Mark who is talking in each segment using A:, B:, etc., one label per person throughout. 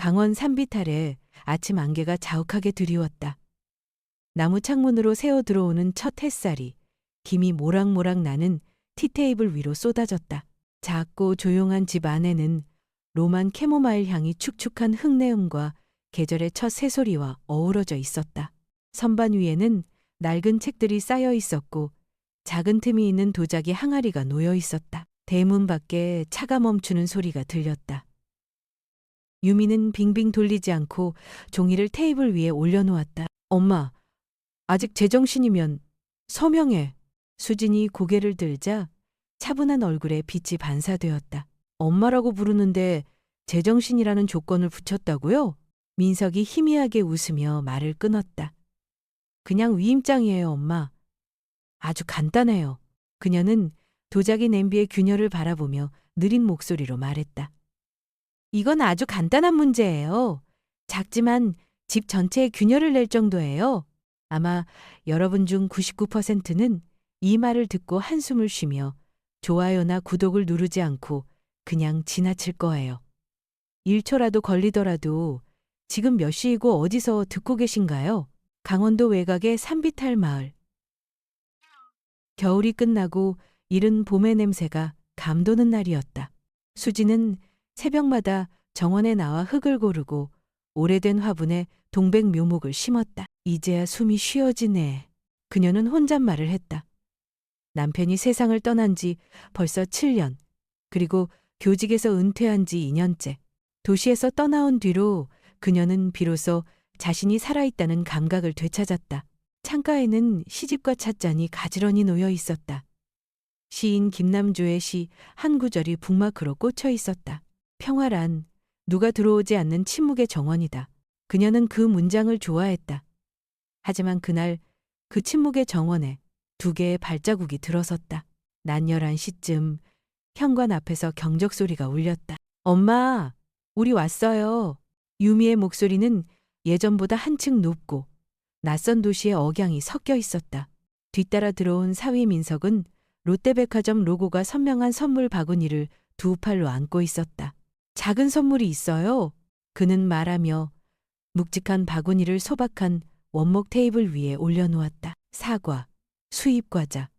A: 강원 산비탈에 아침 안개가 자욱하게 드리웠다. 나무 창문으로 새어 들어오는 첫 햇살이 김이 모락모락 나는 티테이블 위로 쏟아졌다. 작고 조용한 집 안에는 로만 캐모마일 향이 축축한 흙내음과 계절의 첫 새소리와 어우러져 있었다. 선반 위에는 낡은 책들이 쌓여 있었고 작은 틈이 있는 도자기 항아리가 놓여 있었다. 대문 밖에 차가 멈추는 소리가 들렸다. 유미는 빙빙 돌리지 않고 종이를 테이블 위에 올려놓았다. 엄마, 아직 제정신이면 서명해. 수진이 고개를 들자 차분한 얼굴에 빛이 반사되었다. 엄마라고 부르는데 제정신이라는 조건을 붙였다고요? 민석이 희미하게 웃으며 말을 끊었다. 그냥 위임장이에요, 엄마. 아주 간단해요. 그녀는 도자기 냄비의 균열을 바라보며 느린 목소리로 말했다. 이건 아주 간단한 문제예요. 작지만 집 전체에 균열을 낼 정도예요. 아마 여러분 중 99%는 이 말을 듣고 한숨을 쉬며 좋아요나 구독을 누르지 않고 그냥 지나칠 거예요. 1초라도 걸리더라도 지금 몇 시이고 어디서 듣고 계신가요? 강원도 외곽의 산비탈 마을. 겨울이 끝나고 이른 봄의 냄새가 감도는 날이었다. 수지는 새벽마다 정원에 나와 흙을 고르고 오래된 화분에 동백 묘목을 심었다. 이제야 숨이 쉬어지네. 그녀는 혼잣말을 했다. 남편이 세상을 떠난 지 벌써 7년, 그리고 교직에서 은퇴한 지 2년째. 도시에서 떠나온 뒤로 그녀는 비로소 자신이 살아있다는 감각을 되찾았다. 창가에는 시집과 찻잔이 가지런히 놓여 있었다. 시인 김남조의 시 한 구절이 북마크로 꽂혀 있었다. 평화란 누가 들어오지 않는 침묵의 정원이다. 그녀는 그 문장을 좋아했다. 하지만 그날 그 침묵의 정원에 두 개의 발자국이 들어섰다. 낮 11시쯤 현관 앞에서 경적 소리가 울렸다. 엄마, 우리 왔어요. 유미의 목소리는 예전보다 한층 높고 낯선 도시의 억양이 섞여 있었다. 뒤따라 들어온 사위 민석은 롯데백화점 로고가 선명한 선물 바구니를 두 팔로 안고 있었다. 작은 선물이 있어요. 그는 말하며 묵직한 바구니를 소박한 원목 테이블 위에 올려놓았다. 사과, 수입과자,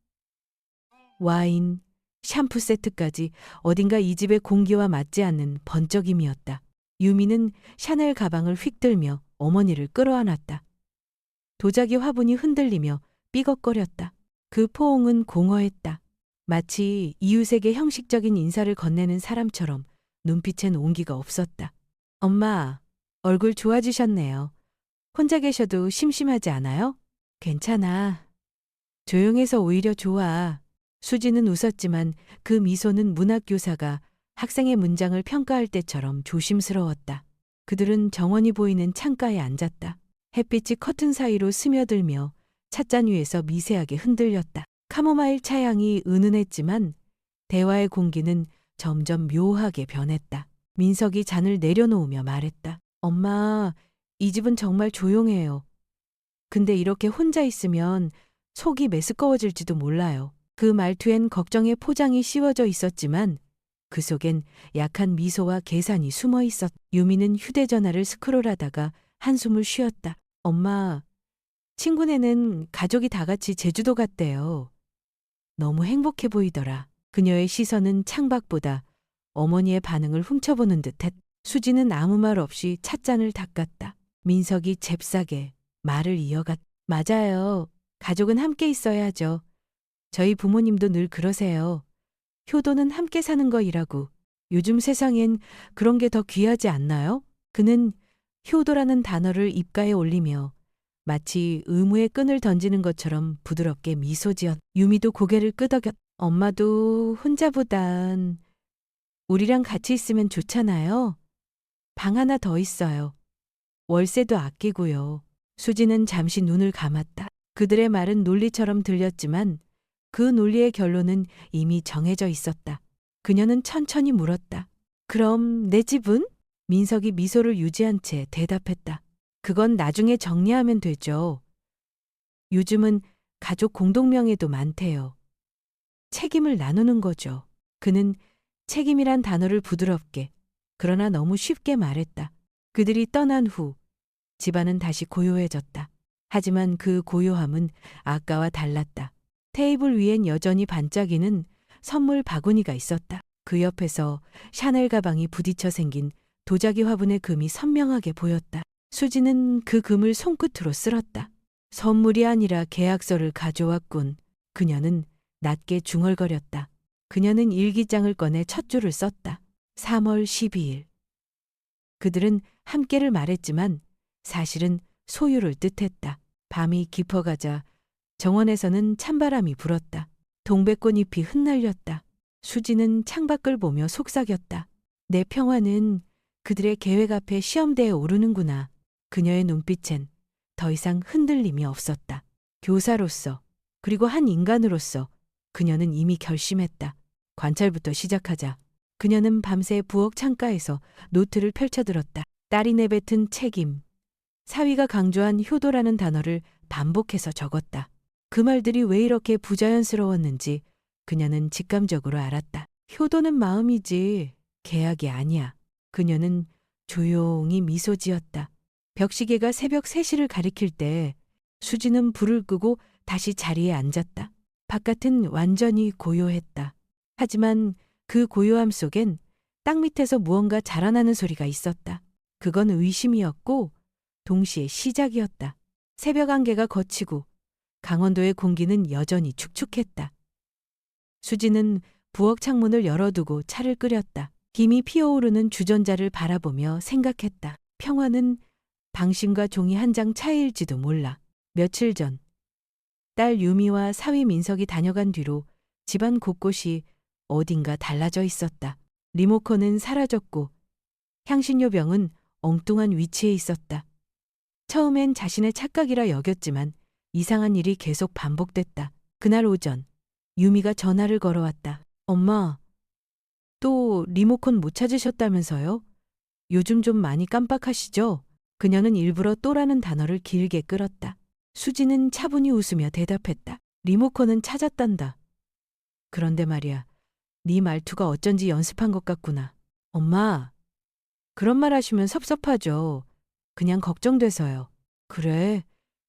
A: 와인, 샴푸 세트까지 어딘가 이 집의 공기와 맞지 않는 번쩍임이었다. 유미는 샤넬 가방을 휙 들며 어머니를 끌어안았다. 도자기 화분이 흔들리며 삐걱거렸다. 그 포옹은 공허했다. 마치 이웃에게 형식적인 인사를 건네는 사람처럼 눈빛엔 온기가 없었다. 엄마, 얼굴 좋아지셨네요. 혼자 계셔도 심심하지 않아요? 괜찮아. 조용해서 오히려 좋아. 수지는 웃었지만 그 미소는 문학교사가 학생의 문장을 평가할 때처럼 조심스러웠다. 그들은 정원이 보이는 창가에 앉았다. 햇빛이 커튼 사이로 스며들며 찻잔 위에서 미세하게 흔들렸다. 카모마일 차향이 은은했지만 대화의 공기는 점점 묘하게 변했다. 민석이 잔을 내려놓으며 말했다. 엄마, 이 집은 정말 조용해요. 근데 이렇게 혼자 있으면 속이 메스꺼워질지도 몰라요. 그 말투엔 걱정의 포장이 씌워져 있었지만 그 속엔 약한 미소와 계산이 숨어 있었다. 유미는 휴대전화를 스크롤하다가 한숨을 쉬었다. 엄마, 친구네는 가족이 다 같이 제주도 갔대요. 너무 행복해 보이더라. 그녀의 시선은 창밖보다 어머니의 반응을 훔쳐보는 듯했다. 수지는 아무 말 없이 찻잔을 닦았다. 민석이 잽싸게 말을 이어갔다. 맞아요. 가족은 함께 있어야죠. 저희 부모님도 늘 그러세요. 효도는 함께 사는 거이라고. 요즘 세상엔 그런 게 더 귀하지 않나요? 그는 효도라는 단어를 입가에 올리며 마치 의무의 끈을 던지는 것처럼 부드럽게 미소 지었다. 유미도 고개를 끄덕였다. 엄마도 혼자보단 우리랑 같이 있으면 좋잖아요. 방 하나 더 있어요. 월세도 아끼고요. 수지는 잠시 눈을 감았다. 그들의 말은 논리처럼 들렸지만 그 논리의 결론은 이미 정해져 있었다. 그녀는 천천히 물었다. 그럼 내 집은? 민석이 미소를 유지한 채 대답했다. 그건 나중에 정리하면 되죠. 요즘은 가족 공동명예도 많대요. 책임을 나누는 거죠. 그는 책임이란 단어를 부드럽게, 그러나 너무 쉽게 말했다. 그들이 떠난 후 집안은 다시 고요해졌다. 하지만 그 고요함은 아까와 달랐다. 테이블 위엔 여전히 반짝이는 선물 바구니가 있었다. 그 옆에서 샤넬 가방이 부딪혀 생긴 도자기 화분의 금이 선명하게 보였다. 수지는 그 금을 손끝으로 쓸었다. 선물이 아니라 계약서를 가져왔군. 그녀는 낮게 중얼거렸다. 그녀는 일기장을 꺼내 첫 줄을 썼다. 3월 12일. 그들은 함께를 말했지만 사실은 소유를 뜻했다. 밤이 깊어가자 정원에서는 찬바람이 불었다. 동백꽃 잎이 흩날렸다. 수지는 창밖을 보며 속삭였다. 내 평화는 그들의 계획 앞에 시험대에 오르는구나. 그녀의 눈빛엔 더 이상 흔들림이 없었다. 교사로서 그리고 한 인간으로서 그녀는 이미 결심했다. 관찰부터 시작하자. 그녀는 밤새 부엌 창가에서 노트를 펼쳐들었다. 딸이 내뱉은 책임. 사위가 강조한 효도라는 단어를 반복해서 적었다. 그 말들이 왜 이렇게 부자연스러웠는지 그녀는 직감적으로 알았다. 효도는 마음이지 계약이 아니야. 그녀는 조용히 미소 지었다. 벽시계가 새벽 3시를 가리킬 때 수지는 불을 끄고 다시 자리에 앉았다. 바깥은 완전히 고요했다. 하지만 그 고요함 속엔 땅 밑에서 무언가 자라나는 소리가 있었다. 그건 의심이었고 동시에 시작이었다. 새벽 안개가 걷히고 강원도의 공기는 여전히 축축했다. 수지는 부엌 창문을 열어두고 차를 끓였다. 김이 피어오르는 주전자를 바라보며 생각했다. 평화는 당신과 종이 한 장 차이일지도 몰라. 며칠 전 딸 유미와 사위 민석이 다녀간 뒤로 집안 곳곳이 어딘가 달라져 있었다. 리모컨은 사라졌고 향신료병은 엉뚱한 위치에 있었다. 처음엔 자신의 착각이라 여겼지만 이상한 일이 계속 반복됐다. 그날 오전 유미가 전화를 걸어왔다. 엄마, 또 리모컨 못 찾으셨다면서요? 요즘 좀 많이 깜빡하시죠? 그녀는 일부러 또라는 단어를 길게 끌었다. 수지는 차분히 웃으며 대답했다. 리모컨은 찾았단다. 그런데 말이야, 네 말투가 어쩐지 연습한 것 같구나. 엄마, 그런 말 하시면 섭섭하죠. 그냥 걱정돼서요. 그래,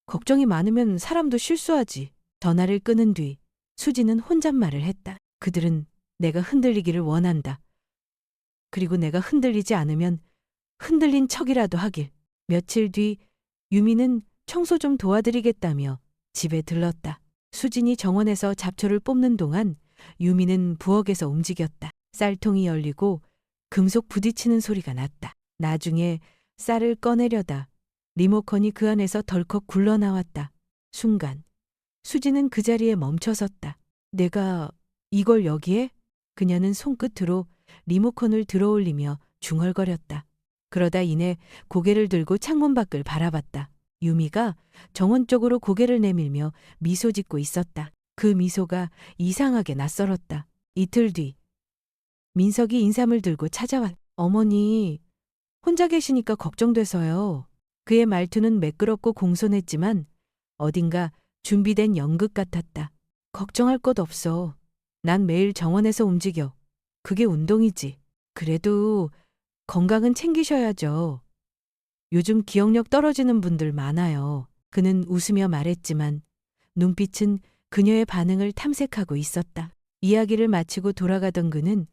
A: 걱정이 많으면 사람도 실수하지. 전화를 끊은 뒤 수지는 혼잣말을 했다. 그들은 내가 흔들리기를 원한다. 그리고 내가 흔들리지 않으면 흔들린 척이라도 하길. 며칠 뒤 유미는 청소 좀 도와드리겠다며 집에 들렀다. 수진이 정원에서 잡초를 뽑는 동안 유미는 부엌에서 움직였다. 쌀통이 열리고 금속 부딪히는 소리가 났다. 나중에 쌀을 꺼내려다 리모컨이 그 안에서 덜컥 굴러나왔다. 순간 수지는 그 자리에 멈춰섰다. 내가 이걸 여기에? 그녀는 손끝으로 리모컨을 들어올리며 중얼거렸다. 그러다 이내 고개를 들고 창문 밖을 바라봤다. 유미가 정원 쪽으로 고개를 내밀며 미소 짓고 있었다. 그 미소가 이상하게 낯설었다. 이틀 뒤 민석이 인삼을 들고 찾아왔. 어머니, 혼자 계시니까 걱정돼서요. 그의 말투는 매끄럽고 공손했지만 어딘가 준비된 연극 같았다. 걱정할 것 없어. 난 매일 정원에서 움직여. 그게 운동이지. 그래도 건강은 챙기셔야죠. 요즘 기억력 떨어지는 분들 많아요. 그는 웃으며 말했지만 눈빛은 그녀의 반응을 탐색하고 있었다. 이야기를 마치고 돌아가던 그는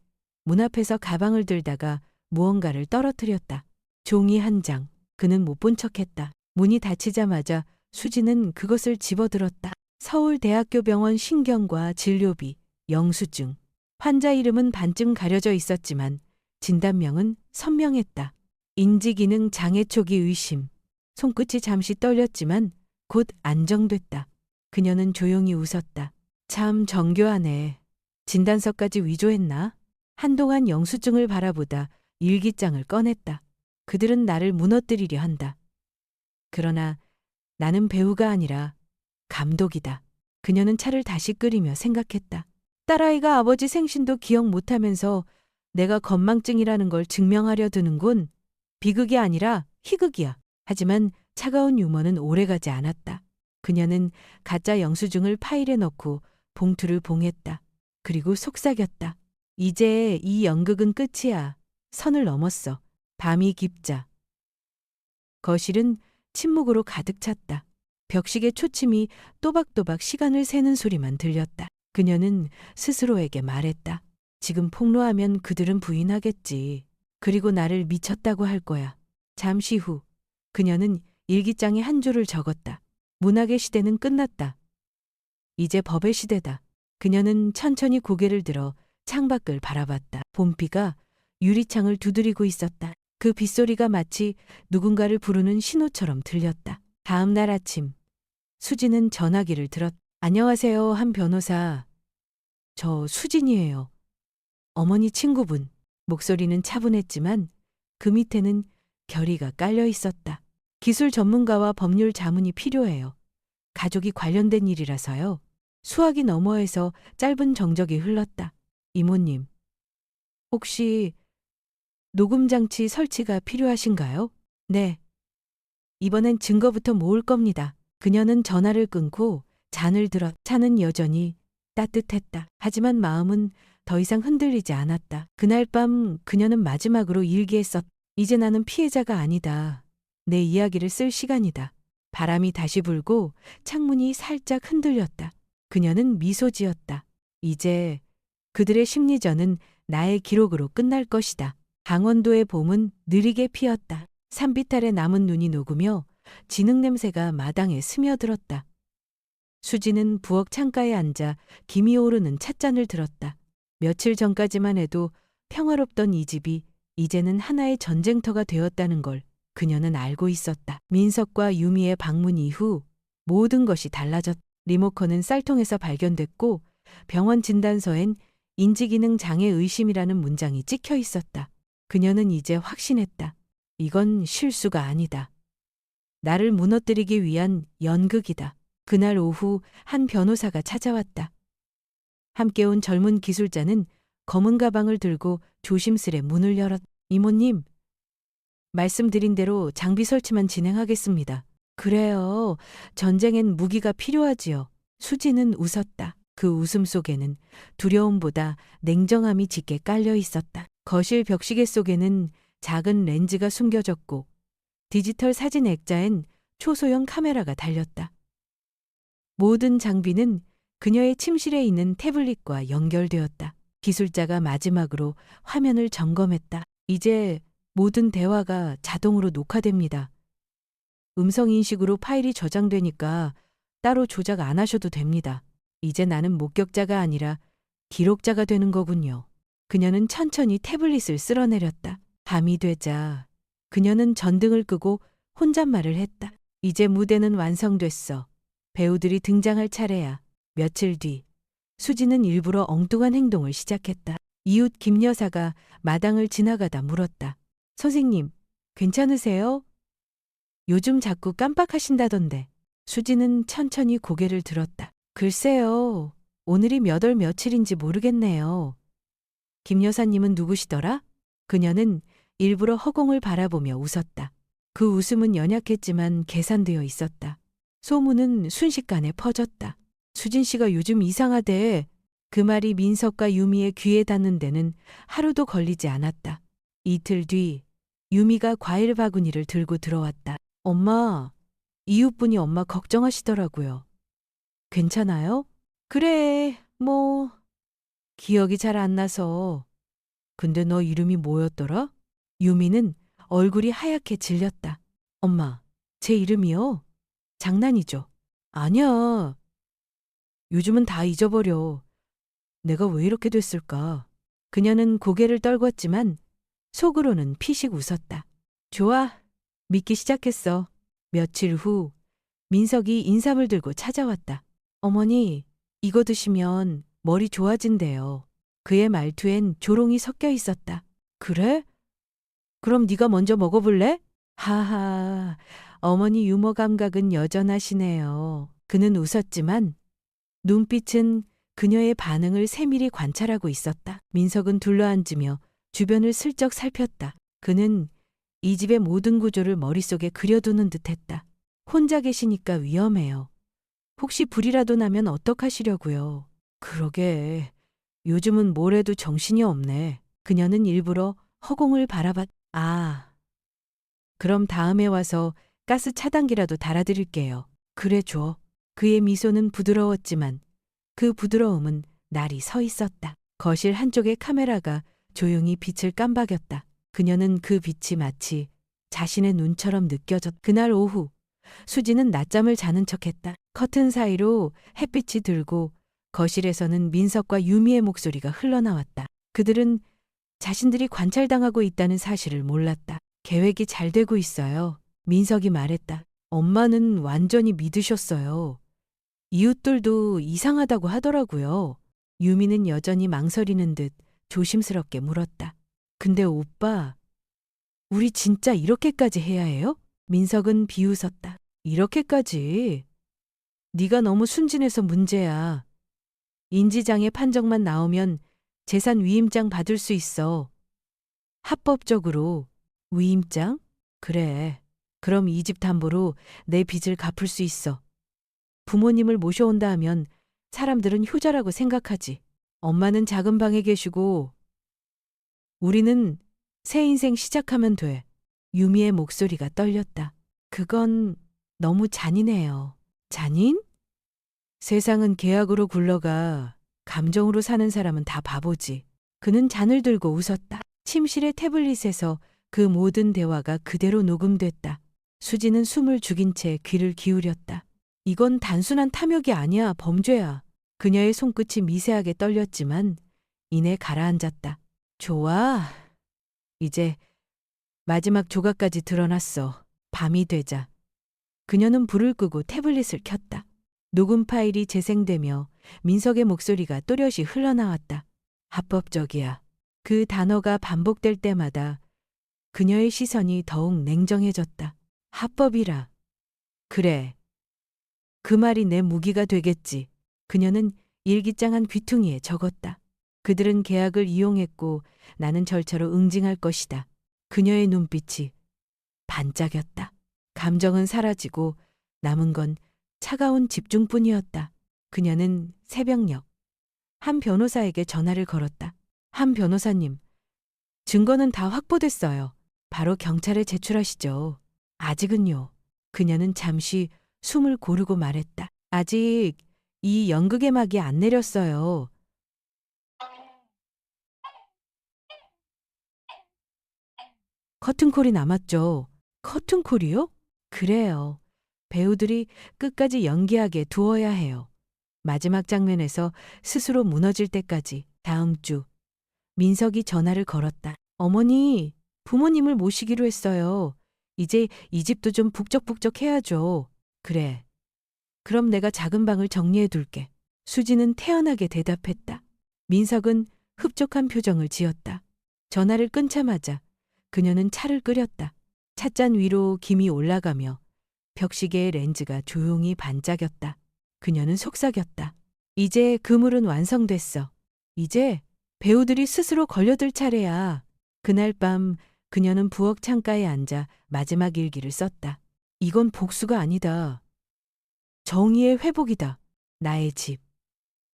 A: 문 앞에서 가방을 들다가 무언가를 떨어뜨렸다. 종이 한 장. 그는 못 본 척했다. 문이 닫히자마자 수지는 그것을 집어들었다. 서울대학교 병원 신경과 진료비, 영수증. 환자 이름은 반쯤 가려져 있었지만 진단명은 선명했다. 인지기능 장애 초기 의심. 손끝이 잠시 떨렸지만 곧 안정됐다. 그녀는 조용히 웃었다. 참 정교하네. 진단서까지 위조했나? 한동안 영수증을 바라보다 일기장을 꺼냈다. 그들은 나를 무너뜨리려 한다. 그러나 나는 배우가 아니라 감독이다. 그녀는 차를 다시 끓이며 생각했다. 딸아이가 아버지 생신도 기억 못하면서 내가 건망증이라는 걸 증명하려 드는군. 비극이 아니라 희극이야. 하지만 차가운 유머는 오래가지 않았다. 그녀는 가짜 영수증을 파일에 넣고 봉투를 봉했다. 그리고 속삭였다. 이제 이 연극은 끝이야. 선을 넘었어. 밤이 깊자 거실은 침묵으로 가득 찼다. 벽식의 초침이 또박또박 시간을 세는 소리만 들렸다. 그녀는 스스로에게 말했다. 지금 폭로하면 그들은 부인하겠지. 그리고 나를 미쳤다고 할 거야. 잠시 후 그녀는 일기장에 한 줄을 적었다. 문학의 시대는 끝났다. 이제 법의 시대다. 그녀는 천천히 고개를 들어 창밖을 바라봤다. 봄비가 유리창을 두드리고 있었다. 그 빗소리가 마치 누군가를 부르는 신호처럼 들렸다. 다음 날 아침 수진은 전화기를 들었다. 안녕하세요, 한 변호사. 저 수진이에요. 어머니 친구분. 목소리는 차분했지만 그 밑에는 결의가 깔려 있었다. 기술 전문가와 법률 자문이 필요해요. 가족이 관련된 일이라서요. 수화기 너머에서 짧은 정적이 흘렀다. 이모님, 혹시 녹음장치 설치가 필요하신가요? 네. 이번엔 증거부터 모을 겁니다. 그녀는 전화를 끊고 잔을 들었. 차는 여전히 따뜻했다. 하지만 마음은 더 이상 흔들리지 않았다. 그날 밤 그녀는 마지막으로 일기에 썼. 이제 나는 피해자가 아니다. 내 이야기를 쓸 시간이다. 바람이 다시 불고 창문이 살짝 흔들렸다. 그녀는 미소 지었다. 이제 그들의 심리전은 나의 기록으로 끝날 것이다. 강원도의 봄은 느리게 피었다. 산비탈에 남은 눈이 녹으며 진흙 냄새가 마당에 스며들었다. 수지는 부엌 창가에 앉아 김이 오르는 찻잔을 들었다. 며칠 전까지만 해도 평화롭던 이 집이 이제는 하나의 전쟁터가 되었다는 걸 그녀는 알고 있었다. 민석과 유미의 방문 이후 모든 것이 달라졌다. 리모컨은 쌀통에서 발견됐고 병원 진단서엔 인지기능 장애 의심이라는 문장이 찍혀 있었다. 그녀는 이제 확신했다. 이건 실수가 아니다. 나를 무너뜨리기 위한 연극이다. 그날 오후 한 변호사가 찾아왔다. 함께 온 젊은 기술자는 검은 가방을 들고 조심스레 문을 열었다. 이모님, 말씀드린 대로 장비 설치만 진행하겠습니다. 그래요. 전쟁엔 무기가 필요하지요. 수지는 웃었다. 그 웃음 속에는 두려움보다 냉정함이 짙게 깔려 있었다. 거실 벽시계 속에는 작은 렌즈가 숨겨졌고 디지털 사진 액자엔 초소형 카메라가 달렸다. 모든 장비는 그녀의 침실에 있는 태블릿과 연결되었다. 기술자가 마지막으로 화면을 점검했다. 이제 모든 대화가 자동으로 녹화됩니다. 음성 인식으로 파일이 저장되니까 따로 조작 안 하셔도 됩니다. 이제 나는 목격자가 아니라 기록자가 되는 거군요. 그녀는 천천히 태블릿을 쓸어내렸다. 밤이 되자 그녀는 전등을 끄고 혼잣말을 했다. 이제 무대는 완성됐어. 배우들이 등장할 차례야. 며칠 뒤 수지는 일부러 엉뚱한 행동을 시작했다. 이웃 김 여사가 마당을 지나가다 물었다. 선생님, 괜찮으세요? 요즘 자꾸 깜빡하신다던데. 수지는 천천히 고개를 들었다. 글쎄요. 오늘이 몇 월 며칠인지 모르겠네요. 김 여사님은 누구시더라? 그녀는 일부러 허공을 바라보며 웃었다. 그 웃음은 연약했지만 계산되어 있었다. 소문은 순식간에 퍼졌다. 수진 씨가 요즘 이상하대. 그 말이 민석과 유미의 귀에 닿는 데는 하루도 걸리지 않았다. 이틀 뒤 유미가 과일 바구니를 들고 들어왔다. 엄마, 이웃분이 엄마 걱정하시더라고요. 괜찮아요? 그래, 뭐 기억이 잘 안 나서. 근데 너 이름이 뭐였더라? 유미는 얼굴이 하얗게 질렸다. 엄마, 제 이름이요? 장난이죠? 아니야. 요즘은 다 잊어버려. 내가 왜 이렇게 됐을까? 그녀는 고개를 떨궜지만 속으로는 피식 웃었다. 좋아. 믿기 시작했어. 며칠 후 민석이 인삼을 들고 찾아왔다. 어머니, 이거 드시면 머리 좋아진대요. 그의 말투엔 조롱이 섞여 있었다. 그래? 그럼 네가 먼저 먹어볼래? 하하, 어머니 유머 감각은 여전하시네요. 그는 웃었지만 눈빛은 그녀의 반응을 세밀히 관찰하고 있었다. 민석은 둘러앉으며 주변을 슬쩍 살폈다. 그는 이 집의 모든 구조를 머릿속에 그려두는 듯했다. 혼자 계시니까 위험해요. 혹시 불이라도 나면 어떡하시려고요. 그러게, 요즘은 뭘 해도 정신이 없네. 그녀는 일부러 허공을 바라봤. 아, 그럼 다음에 와서 가스 차단기라도 달아드릴게요. 그래 줘. 그의 미소는 부드러웠지만 그 부드러움은 날이 서 있었다. 거실 한쪽의 카메라가 조용히 빛을 깜박였다. 그녀는 그 빛이 마치 자신의 눈처럼 느껴졌다. 그날 오후 수지는 낮잠을 자는 척했다. 커튼 사이로 햇빛이 들고 거실에서는 민석과 유미의 목소리가 흘러나왔다. 그들은 자신들이 관찰당하고 있다는 사실을 몰랐다. 계획이 잘 되고 있어요. 민석이 말했다. 엄마는 완전히 믿으셨어요. 이웃들도 이상하다고 하더라고요. 유미는 여전히 망설이는 듯 조심스럽게 물었다. 근데 오빠, 우리 진짜 이렇게까지 해야 해요? 민석은 비웃었다. 이렇게까지? 네가 너무 순진해서 문제야. 인지장애 판정만 나오면 재산 위임장 받을 수 있어. 합법적으로. 위임장? 그래. 그럼 이 집 담보로 내 빚을 갚을 수 있어. 부모님을 모셔온다 하면 사람들은 효자라고 생각하지. 엄마는 작은 방에 계시고 우리는 새 인생 시작하면 돼. 유미의 목소리가 떨렸다. 그건 너무 잔인해요. 잔인? 세상은 계약으로 굴러가. 감정으로 사는 사람은 다 바보지. 그는 잔을 들고 웃었다. 침실의 태블릿에서 그 모든 대화가 그대로 녹음됐다. 수지는 숨을 죽인 채 귀를 기울였다. 이건 단순한 탐욕이 아니야, 범죄야. 그녀의 손끝이 미세하게 떨렸지만 이내 가라앉았다. 좋아. 이제 마지막 조각까지 드러났어. 밤이 되자. 그녀는 불을 끄고 태블릿을 켰다. 녹음 파일이 재생되며 민석의 목소리가 또렷이 흘러나왔다. 합법적이야. 그 단어가 반복될 때마다 그녀의 시선이 더욱 냉정해졌다. 합법이라. 그래. 그 말이 내 무기가 되겠지. 그녀는 일기장 한 귀퉁이에 적었다. 그들은 계약을 이용했고 나는 절차로 응징할 것이다. 그녀의 눈빛이 반짝였다. 감정은 사라지고 남은 건 차가운 집중뿐이었다. 그녀는 새벽녘 한 변호사에게 전화를 걸었다. 한 변호사님, 증거는 다 확보됐어요. 바로 경찰에 제출하시죠. 아직은요. 그녀는 잠시 숨을 고르고 말했다. 아직 이 연극의 막이 안 내렸어요. 커튼콜이 남았죠. 커튼콜이요? 그래요. 배우들이 끝까지 연기하게 두어야 해요. 마지막 장면에서 스스로 무너질 때까지. 다음 주 민석이 전화를 걸었다. 어머니, 부모님을 모시기로 했어요. 이제 이 집도 좀 북적북적 해야죠. 그래. 그럼 내가 작은 방을 정리해 둘게. 수지는 태연하게 대답했다. 민석은 흡족한 표정을 지었다. 전화를 끊자마자 그녀는 차를 끓였다. 찻잔 위로 김이 올라가며 벽시계의 렌즈가 조용히 반짝였다. 그녀는 속삭였다. 이제 그물은 완성됐어. 이제 배우들이 스스로 걸려들 차례야. 그날 밤 그녀는 부엌 창가에 앉아 마지막 일기를 썼다. 이건 복수가 아니다. 정의의 회복이다. 나의 집,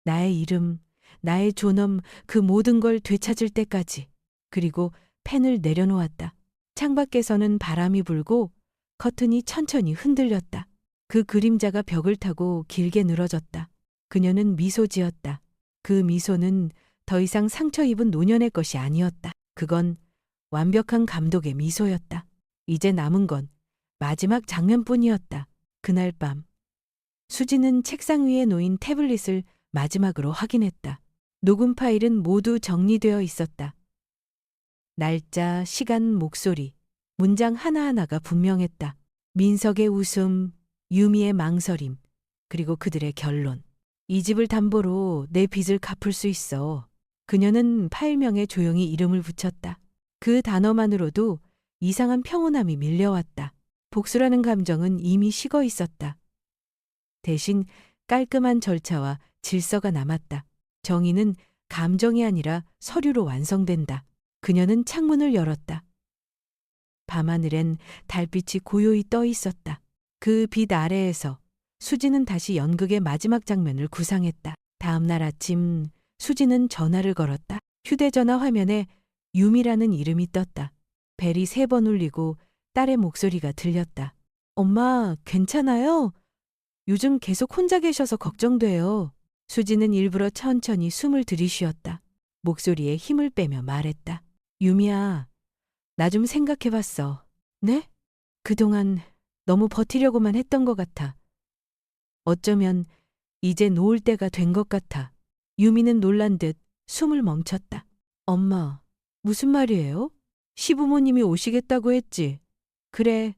A: 나의 이름, 나의 존엄, 그 모든 걸 되찾을 때까지. 그리고 펜을 내려놓았다. 창밖에서는 바람이 불고 커튼이 천천히 흔들렸다. 그 그림자가 벽을 타고 길게 늘어졌다. 그녀는 미소 지었다. 그 미소는 더 이상 상처 입은 노년의 것이 아니었다. 그건 완벽한 감독의 미소였다. 이제 남은 건 마지막 장면뿐이었다. 그날 밤 수지는 책상 위에 놓인 태블릿을 마지막으로 확인했다. 녹음 파일은 모두 정리되어 있었다. 날짜, 시간, 목소리, 문장 하나하나가 분명했다. 민석의 웃음, 유미의 망설임, 그리고 그들의 결론. 이 집을 담보로 내 빚을 갚을 수 있어. 그녀는 파일명에 조용히 이름을 붙였다. 그 단어만으로도 이상한 평온함이 밀려왔다. 복수라는 감정은 이미 식어 있었다. 대신 깔끔한 절차와 질서가 남았다. 정의는 감정이 아니라 서류로 완성된다. 그녀는 창문을 열었다. 밤하늘엔 달빛이 고요히 떠 있었다. 그 빛 아래에서 수지는 다시 연극의 마지막 장면을 구상했다. 다음 날 아침 수지는 전화를 걸었다. 휴대전화 화면에 유미라는 이름이 떴다. 벨이 3번 울리고 딸의 목소리가 들렸다. 엄마, 괜찮아요? 요즘 계속 혼자 계셔서 걱정돼요. 수지는 일부러 천천히 숨을 들이쉬었다. 목소리에 힘을 빼며 말했다. 유미야, 나 좀 생각해봤어. 네? 그동안 너무 버티려고만 했던 것 같아. 어쩌면 이제 놓을 때가 된 것 같아. 유미는 놀란 듯 숨을 멈췄다. 엄마, 무슨 말이에요? 시부모님이 오시겠다고 했지. 그래,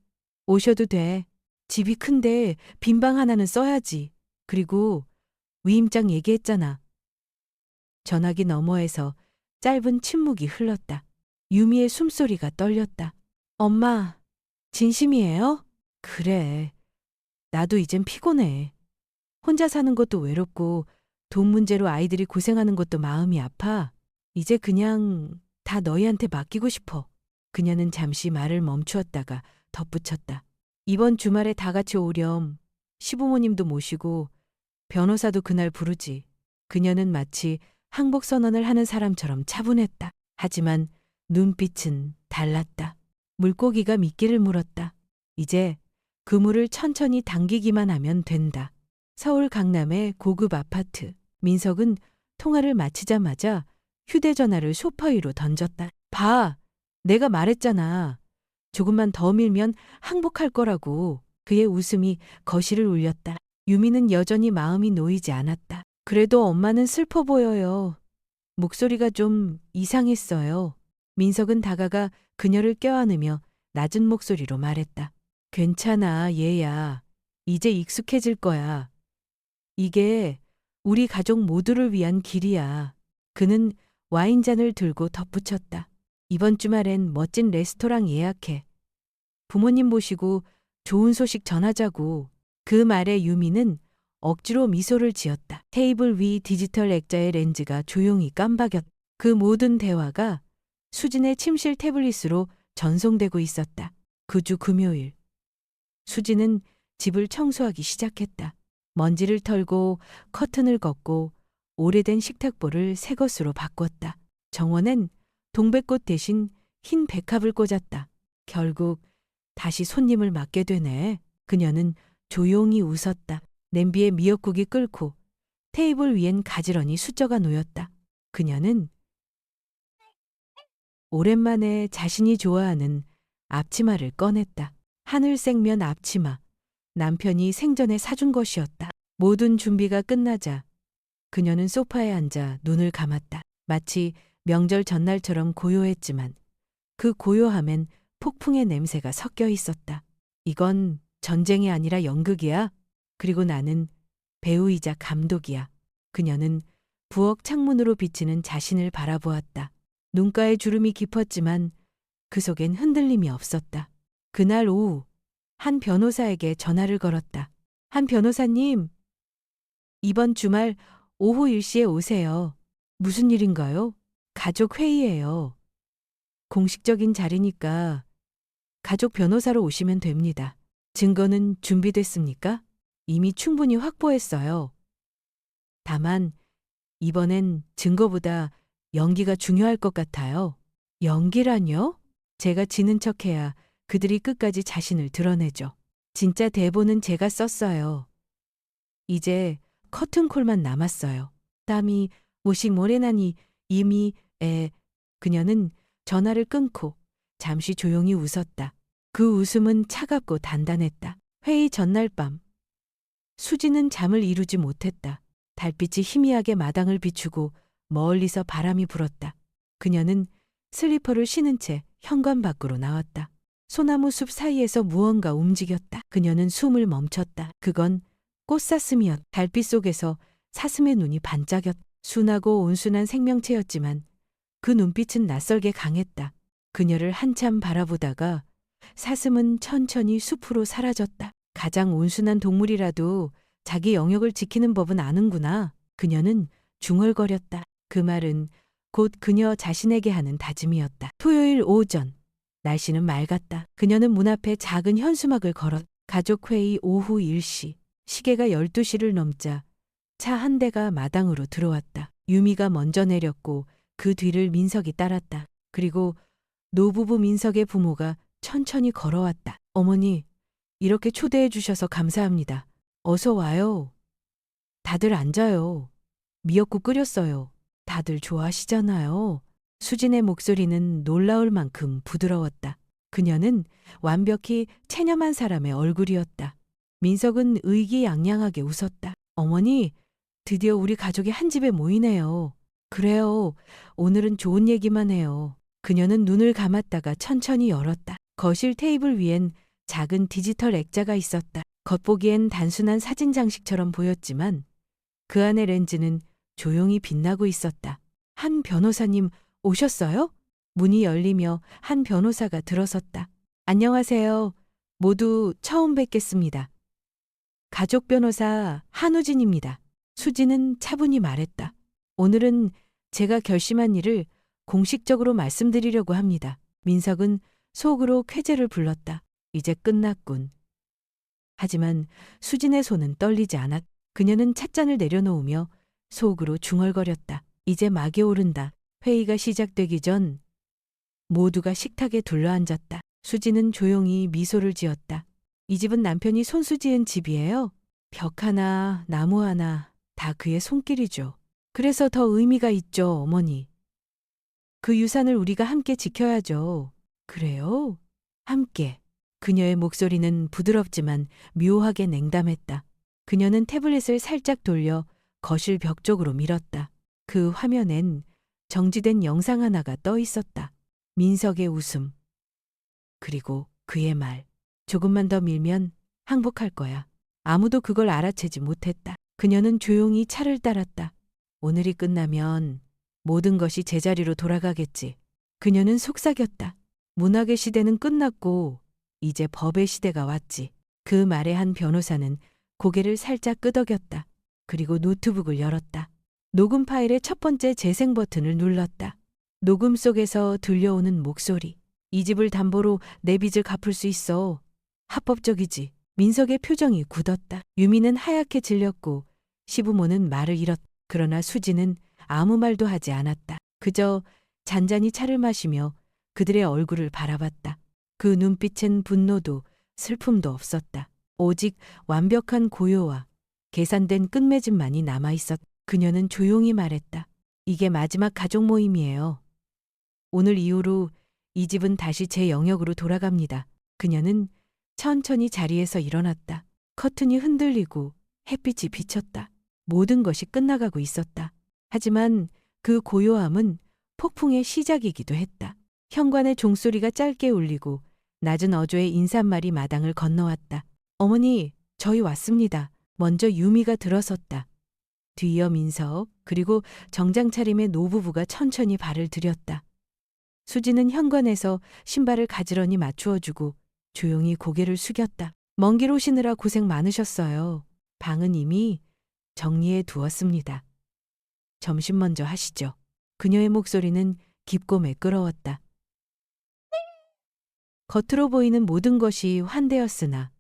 A: 오셔도 돼. 집이 큰데 빈 방 하나는 써야지. 그리고 위임장 얘기했잖아. 전화기 너머에서 짧은 침묵이 흘렀다. 유미의 숨소리가 떨렸다. 엄마, 진심이에요? 그래. 나도 이젠 피곤해. 혼자 사는 것도 외롭고 돈 문제로 아이들이 고생하는 것도 마음이 아파. 이제 그냥 다 너희한테 맡기고 싶어. 그녀는 잠시 말을 멈추었다가 덧붙였다. 이번 주말에 다 같이 오렴. 시부모님도 모시고 변호사도 그날 부르지. 그녀는 마치 항복 선언을 하는 사람처럼 차분했다. 하지만 눈빛은 달랐다. 물고기가 미끼를 물었다. 이제 그물을 천천히 당기기만 하면 된다. 서울 강남의 고급 아파트. 민석은 통화를 마치자마자 휴대전화를 소파 위로 던졌다. 봐, 내가 말했잖아. 조금만 더 밀면 항복할 거라고. 그의 웃음이 거실을 울렸다. 유미는 여전히 마음이 놓이지 않았다. 그래도 엄마는 슬퍼 보여요. 목소리가 좀 이상했어요. 민석은 다가가 그녀를 껴안으며 낮은 목소리로 말했다. 괜찮아, 얘야. 이제 익숙해질 거야. 이게 우리 가족 모두를 위한 길이야. 그는 와인잔을 들고 덧붙였다. 이번 주말엔 멋진 레스토랑 예약해. 부모님 모시고 좋은 소식 전하자고. 그 말에 유미는 억지로 미소를 지었다. 테이블 위 디지털 액자의 렌즈가 조용히 깜박였다. 그 모든 대화가 수진의 침실 태블릿으로 전송되고 있었다. 그 주 금요일. 수진은 집을 청소하기 시작했다. 먼지를 털고 커튼을 걷고 오래된 식탁보를 새 것으로 바꿨다. 정원엔 동백꽃 대신 흰 백합을 꽂았다. 결국 다시 손님을 맞게 되네. 그녀는 조용히 웃었다. 냄비에 미역국이 끓고 테이블 위엔 가지런히 숫저가 놓였다. 그녀는 오랜만에 자신이 좋아하는 앞치마를 꺼냈다. 하늘색면 앞치마. 남편이 생전에 사준 것이었다. 모든 준비가 끝나자 그녀는 소파에 앉아 눈을 감았다. 마치 명절 전날처럼 고요했지만 그 고요함엔 폭풍의 냄새가 섞여 있었다. 이건 전쟁이 아니라 연극이야. 그리고 나는 배우이자 감독이야. 그녀는 부엌 창문으로 비치는 자신을 바라보았다. 눈가에 주름이 깊었지만 그 속엔 흔들림이 없었다. 그날 오후 한 변호사에게 전화를 걸었다. 한 변호사님, 이번 주말 오후 1시에 오세요. 무슨 일인가요? 가족 회의예요. 공식적인 자리니까 가족 변호사로 오시면 됩니다. 증거는 준비됐습니까? 이미 충분히 확보했어요. 다만 이번엔 증거보다 연기가 중요할 것 같아요. 연기라뇨? 제가 지는 척해야 그들이 끝까지 자신을 드러내죠. 진짜 대본은 제가 썼어요. 이제 커튼콜만 남았어요. 땀이 모식 모래나니 이미 그녀는 전화를 끊고 잠시 조용히 웃었다. 그 웃음은 차갑고 단단했다. 회의 전날 밤. 수지는 잠을 이루지 못했다. 달빛이 희미하게 마당을 비추고 멀리서 바람이 불었다. 그녀는 슬리퍼를 신은 채 현관 밖으로 나왔다. 소나무 숲 사이에서 무언가 움직였다. 그녀는 숨을 멈췄다. 그건 꽃사슴이었다. 달빛 속에서 사슴의 눈이 반짝였다. 순하고 온순한 생명체였지만 그 눈빛은 낯설게 강했다. 그녀를 한참 바라보다가 사슴은 천천히 숲으로 사라졌다. 가장 온순한 동물이라도 자기 영역을 지키는 법은 아는구나. 그녀는 중얼거렸다. 그 말은 곧 그녀 자신에게 하는 다짐이었다. 토요일 오전. 날씨는 맑았다. 그녀는 문 앞에 작은 현수막을 걸었다. 가족회의 오후 1시. 시계가 12시를 넘자 차 한 대가 마당으로 들어왔다. 유미가 먼저 내렸고 그 뒤를 민석이 따랐다. 그리고 노부부 민석의 부모가 천천히 걸어왔다. 어머니, 이렇게 초대해 주셔서 감사합니다. 어서 와요. 다들 앉아요. 미역국 끓였어요. 다들 좋아하시잖아요. 수진의 목소리는 놀라울 만큼 부드러웠다. 그녀는 완벽히 체념한 사람의 얼굴이었다. 민석은 의기양양하게 웃었다. 어머니, 드디어 우리 가족이 한 집에 모이네요. 그래요. 오늘은 좋은 얘기만 해요. 그녀는 눈을 감았다가 천천히 열었다. 거실 테이블 위엔 작은 디지털 액자가 있었다. 겉보기엔 단순한 사진 장식처럼 보였지만 그 안의 렌즈는 조용히 빛나고 있었다. 한 변호사님 오셨어요? 문이 열리며 한 변호사가 들어섰다. 안녕하세요. 모두 처음 뵙겠습니다. 가족 변호사 한우진입니다. 수진은 차분히 말했다. 오늘은 제가 결심한 일을 공식적으로 말씀드리려고 합니다. 민석은 속으로 쾌재를 불렀다. 이제 끝났군. 하지만 수진의 손은 떨리지 않았. 그녀는 찻잔을 내려놓으며 속으로 중얼거렸다. 이제 막이 오른다. 회의가 시작되기 전 모두가 식탁에 둘러앉았다. 수진은 조용히 미소를 지었다. 이 집은 남편이 손수지은 집이에요. 벽 하나, 나무 하나 다 그의 손길이죠. 그래서 더 의미가 있죠, 어머니. 그 유산을 우리가 함께 지켜야죠. 그래요? 함께. 그녀의 목소리는 부드럽지만 묘하게 냉담했다. 그녀는 태블릿을 살짝 돌려 거실 벽 쪽으로 밀었다. 그 화면엔 정지된 영상 하나가 떠 있었다. 민석의 웃음. 그리고 그의 말. 조금만 더 밀면 항복할 거야. 아무도 그걸 알아채지 못했다. 그녀는 조용히 차를 따랐다. 오늘이 끝나면 모든 것이 제자리로 돌아가겠지. 그녀는 속삭였다. 문학의 시대는 끝났고 이제 법의 시대가 왔지. 그 말에 한 변호사는 고개를 살짝 끄덕였다. 그리고 노트북을 열었다. 녹음 파일의 첫 번째 재생 버튼을 눌렀다. 녹음 속에서 들려오는 목소리. 이 집을 담보로 내 빚을 갚을 수 있어. 합법적이지. 민석의 표정이 굳었다. 유미는 하얗게 질렸고 시부모는 말을 잃었다. 그러나 수지는 아무 말도 하지 않았다. 그저 잔잔히 차를 마시며 그들의 얼굴을 바라봤다. 그 눈빛엔 분노도 슬픔도 없었다. 오직 완벽한 고요와 계산된 끝맺음만이 남아있었다. 그녀는 조용히 말했다. 이게 마지막 가족 모임이에요. 오늘 이후로 이 집은 다시 제 영역으로 돌아갑니다. 그녀는 천천히 자리에서 일어났다. 커튼이 흔들리고 햇빛이 비쳤다. 모든 것이 끝나가고 있었다. 하지만 그 고요함은 폭풍의 시작이기도 했다. 현관의 종소리가 짧게 울리고 낮은 어조의 인사말이 마당을 건너왔다. 어머니, 저희 왔습니다. 먼저 유미가 들어섰다. 뒤이어 민석, 그리고 정장 차림의 노부부가 천천히 발을 들였다. 수지는 현관에서 신발을 가지런히 맞추어주고 조용히 고개를 숙였다. 먼 길 오시느라 고생 많으셨어요. 방은 이미 정리해 두었습니다. 점심 먼저 하시죠. 그녀의 목소리는 깊고 매끄러웠다. 겉으로 보이는 모든 것이 환대였으나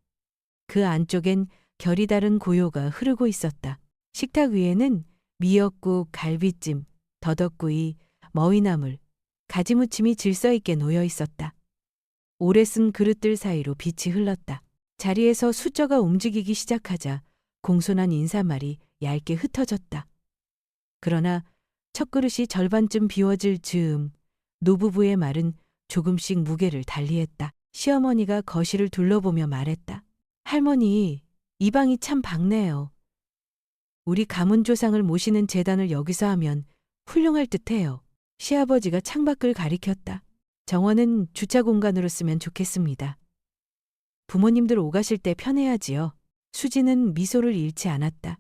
A: 그 안쪽엔 결이 다른 고요가 흐르고 있었다. 식탁 위에는 미역국, 갈비찜, 더덕구이, 머위나물, 가지무침이 질서 있게 놓여 있었다. 오래 쓴 그릇들 사이로 빛이 흘렀다. 자리에서 수저가 움직이기 시작하자 공손한 인사말이 얇게 흩어졌다. 그러나 첫 그릇이 절반쯤 비워질 즈음 노부부의 말은 조금씩 무게를 달리했다. 시어머니가 거실을 둘러보며 말했다. 할머니, 이 방이 참 밝네요. 우리 가문 조상을 모시는 제단을 여기서 하면 훌륭할 듯해요. 시아버지가 창밖을 가리켰다. 정원은 주차 공간으로 쓰면 좋겠습니다. 부모님들 오가실 때 편해야지요. 수지는 미소를 잃지 않았다.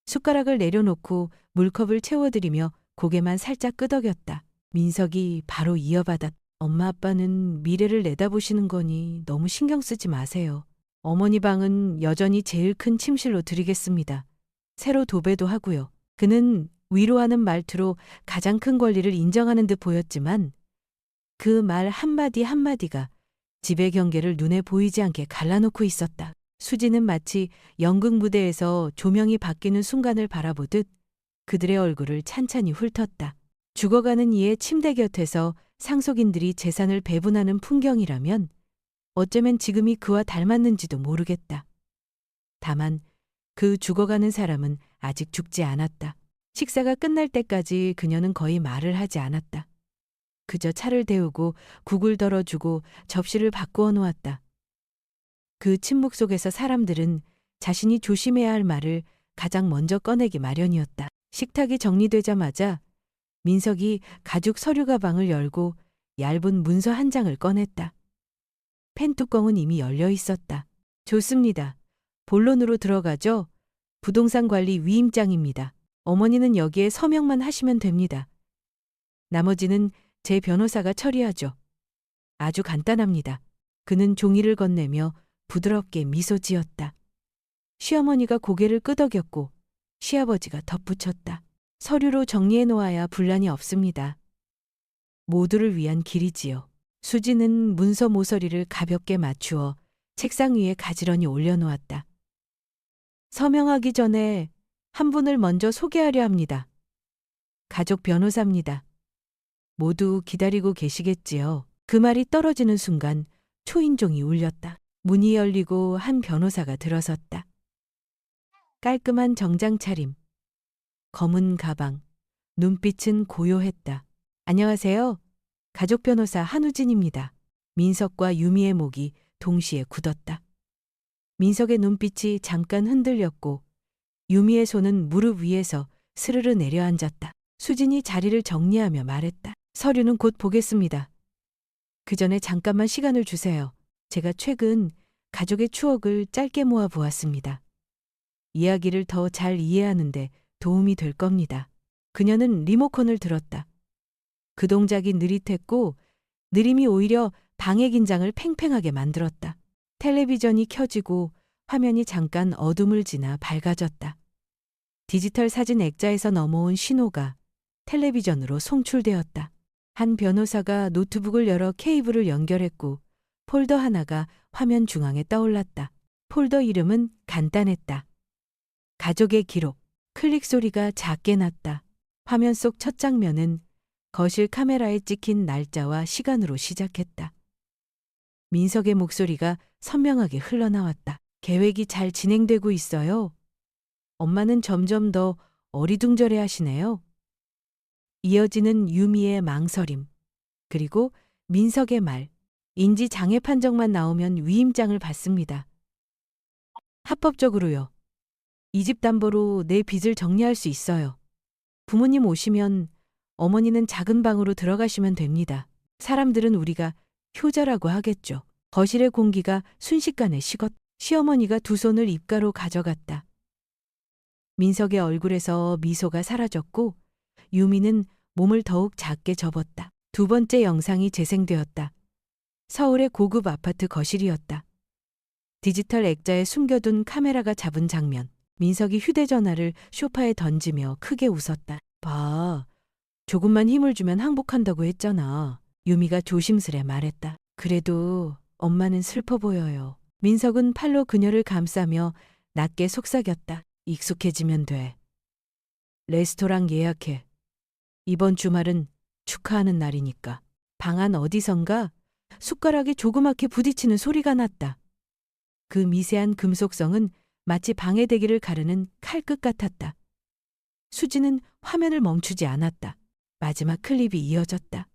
A: 숟가락을 내려놓고 물컵을 채워드리며 고개만 살짝 끄덕였다. 민석이 바로 이어받았다. 엄마 아빠는 미래를 내다보시는 거니 너무 신경 쓰지 마세요. 어머니 방은 여전히 제일 큰 침실로 드리겠습니다. 새로 도배도 하고요. 그는 위로하는 말투로 가장 큰 권리를 인정하는 듯 보였지만 그 말 한마디 한마디가 집의 경계를 눈에 보이지 않게 갈라놓고 있었다. 수지는 마치 연극 무대에서 조명이 바뀌는 순간을 바라보듯 그들의 얼굴을 찬찬히 훑었다. 죽어가는 이의 침대 곁에서 상속인들이 재산을 배분하는 풍경이라면 어쩌면 지금이 그와 닮았는지도 모르겠다. 다만 그 죽어가는 사람은 아직 죽지 않았다. 식사가 끝날 때까지 그녀는 거의 말을 하지 않았다. 그저 차를 데우고 국을 덜어주고 접시를 바꾸어 놓았다. 그 침묵 속에서 사람들은 자신이 조심해야 할 말을 가장 먼저 꺼내기 마련이었다. 식탁이 정리되자마자 민석이 가죽 서류 가방을 열고 얇은 문서 한 장을 꺼냈다. 펜 뚜껑은 이미 열려 있었다. 좋습니다. 본론으로 들어가죠. 부동산 관리 위임장입니다. 어머니는 여기에 서명만 하시면 됩니다. 나머지는 제 변호사가 처리하죠. 아주 간단합니다. 그는 종이를 건네며 부드럽게 미소 지었다. 시어머니가 고개를 끄덕였고 시아버지가 덧붙였다. 서류로 정리해 놓아야 분란이 없습니다. 모두를 위한 길이지요. 수지는 문서 모서리를 가볍게 맞추어 책상 위에 가지런히 올려놓았다. 서명하기 전에 한 분을 먼저 소개하려 합니다. 가족 변호사입니다. 모두 기다리고 계시겠지요. 그 말이 떨어지는 순간 초인종이 울렸다. 문이 열리고 한 변호사가 들어섰다. 깔끔한 정장 차림, 검은 가방, 눈빛은 고요했다. 안녕하세요. 가족 변호사 한우진입니다. 민석과 유미의 목이 동시에 굳었다. 민석의 눈빛이 잠깐 흔들렸고 유미의 손은 무릎 위에서 스르르 내려앉았다. 수진이 자리를 정리하며 말했다. 서류는 곧 보겠습니다. 그 전에 잠깐만 시간을 주세요. 제가 최근 가족의 추억을 짧게 모아 보았습니다. 이야기를 더 잘 이해하는데 도움이 될 겁니다. 그녀는 리모컨을 들었다. 그 동작이 느릿했고 느림이 오히려 방해 긴장을 팽팽하게 만들었다. 텔레비전이 켜지고 화면이 잠깐 어둠을 지나 밝아졌다. 디지털 사진 액자에서 넘어온 신호가 텔레비전으로 송출되었다. 한 변호사가 노트북을 열어 케이블을 연결했고 폴더 하나가 화면 중앙에 떠올랐다. 폴더 이름은 간단했다. 가족의 기록. 클릭 소리가 작게 났다. 화면 속 첫 장면은 거실 카메라에 찍힌 날짜와 시간으로 시작했다. 민석의 목소리가 선명하게 흘러나왔다. 계획이 잘 진행되고 있어요. 엄마는 점점 더 어리둥절해 하시네요. 이어지는 유미의 망설임, 그리고 민석의 말, 인지 장애 판정만 나오면 위임장을 받습니다. 합법적으로요. 이 집 담보로 내 빚을 정리할 수 있어요. 부모님 오시면 어머니는 작은 방으로 들어가시면 됩니다. 사람들은 우리가 효자라고 하겠죠. 거실의 공기가 순식간에 식었. 시어머니가 두 손을 입가로 가져갔다. 민석의 얼굴에서 미소가 사라졌고 유미는 몸을 더욱 작게 접었다. 두 번째 영상이 재생되었다. 서울의 고급 아파트 거실이었다. 디지털 액자에 숨겨둔 카메라가 잡은 장면. 민석이 휴대전화를 소파에 던지며 크게 웃었다. 봐, 조금만 힘을 주면 항복한다고 했잖아. 유미가 조심스레 말했다. 그래도 엄마는 슬퍼 보여요. 민석은 팔로 그녀를 감싸며 낮게 속삭였다. 익숙해지면 돼. 레스토랑 예약해. 이번 주말은 축하하는 날이니까. 방 안 어디선가 숟가락이 조그맣게 부딪히는 소리가 났다. 그 미세한 금속성은 마치 방해되기를 가르는 칼끝 같았다. 수지는 화면을 멈추지 않았다. 마지막 클립이 이어졌다.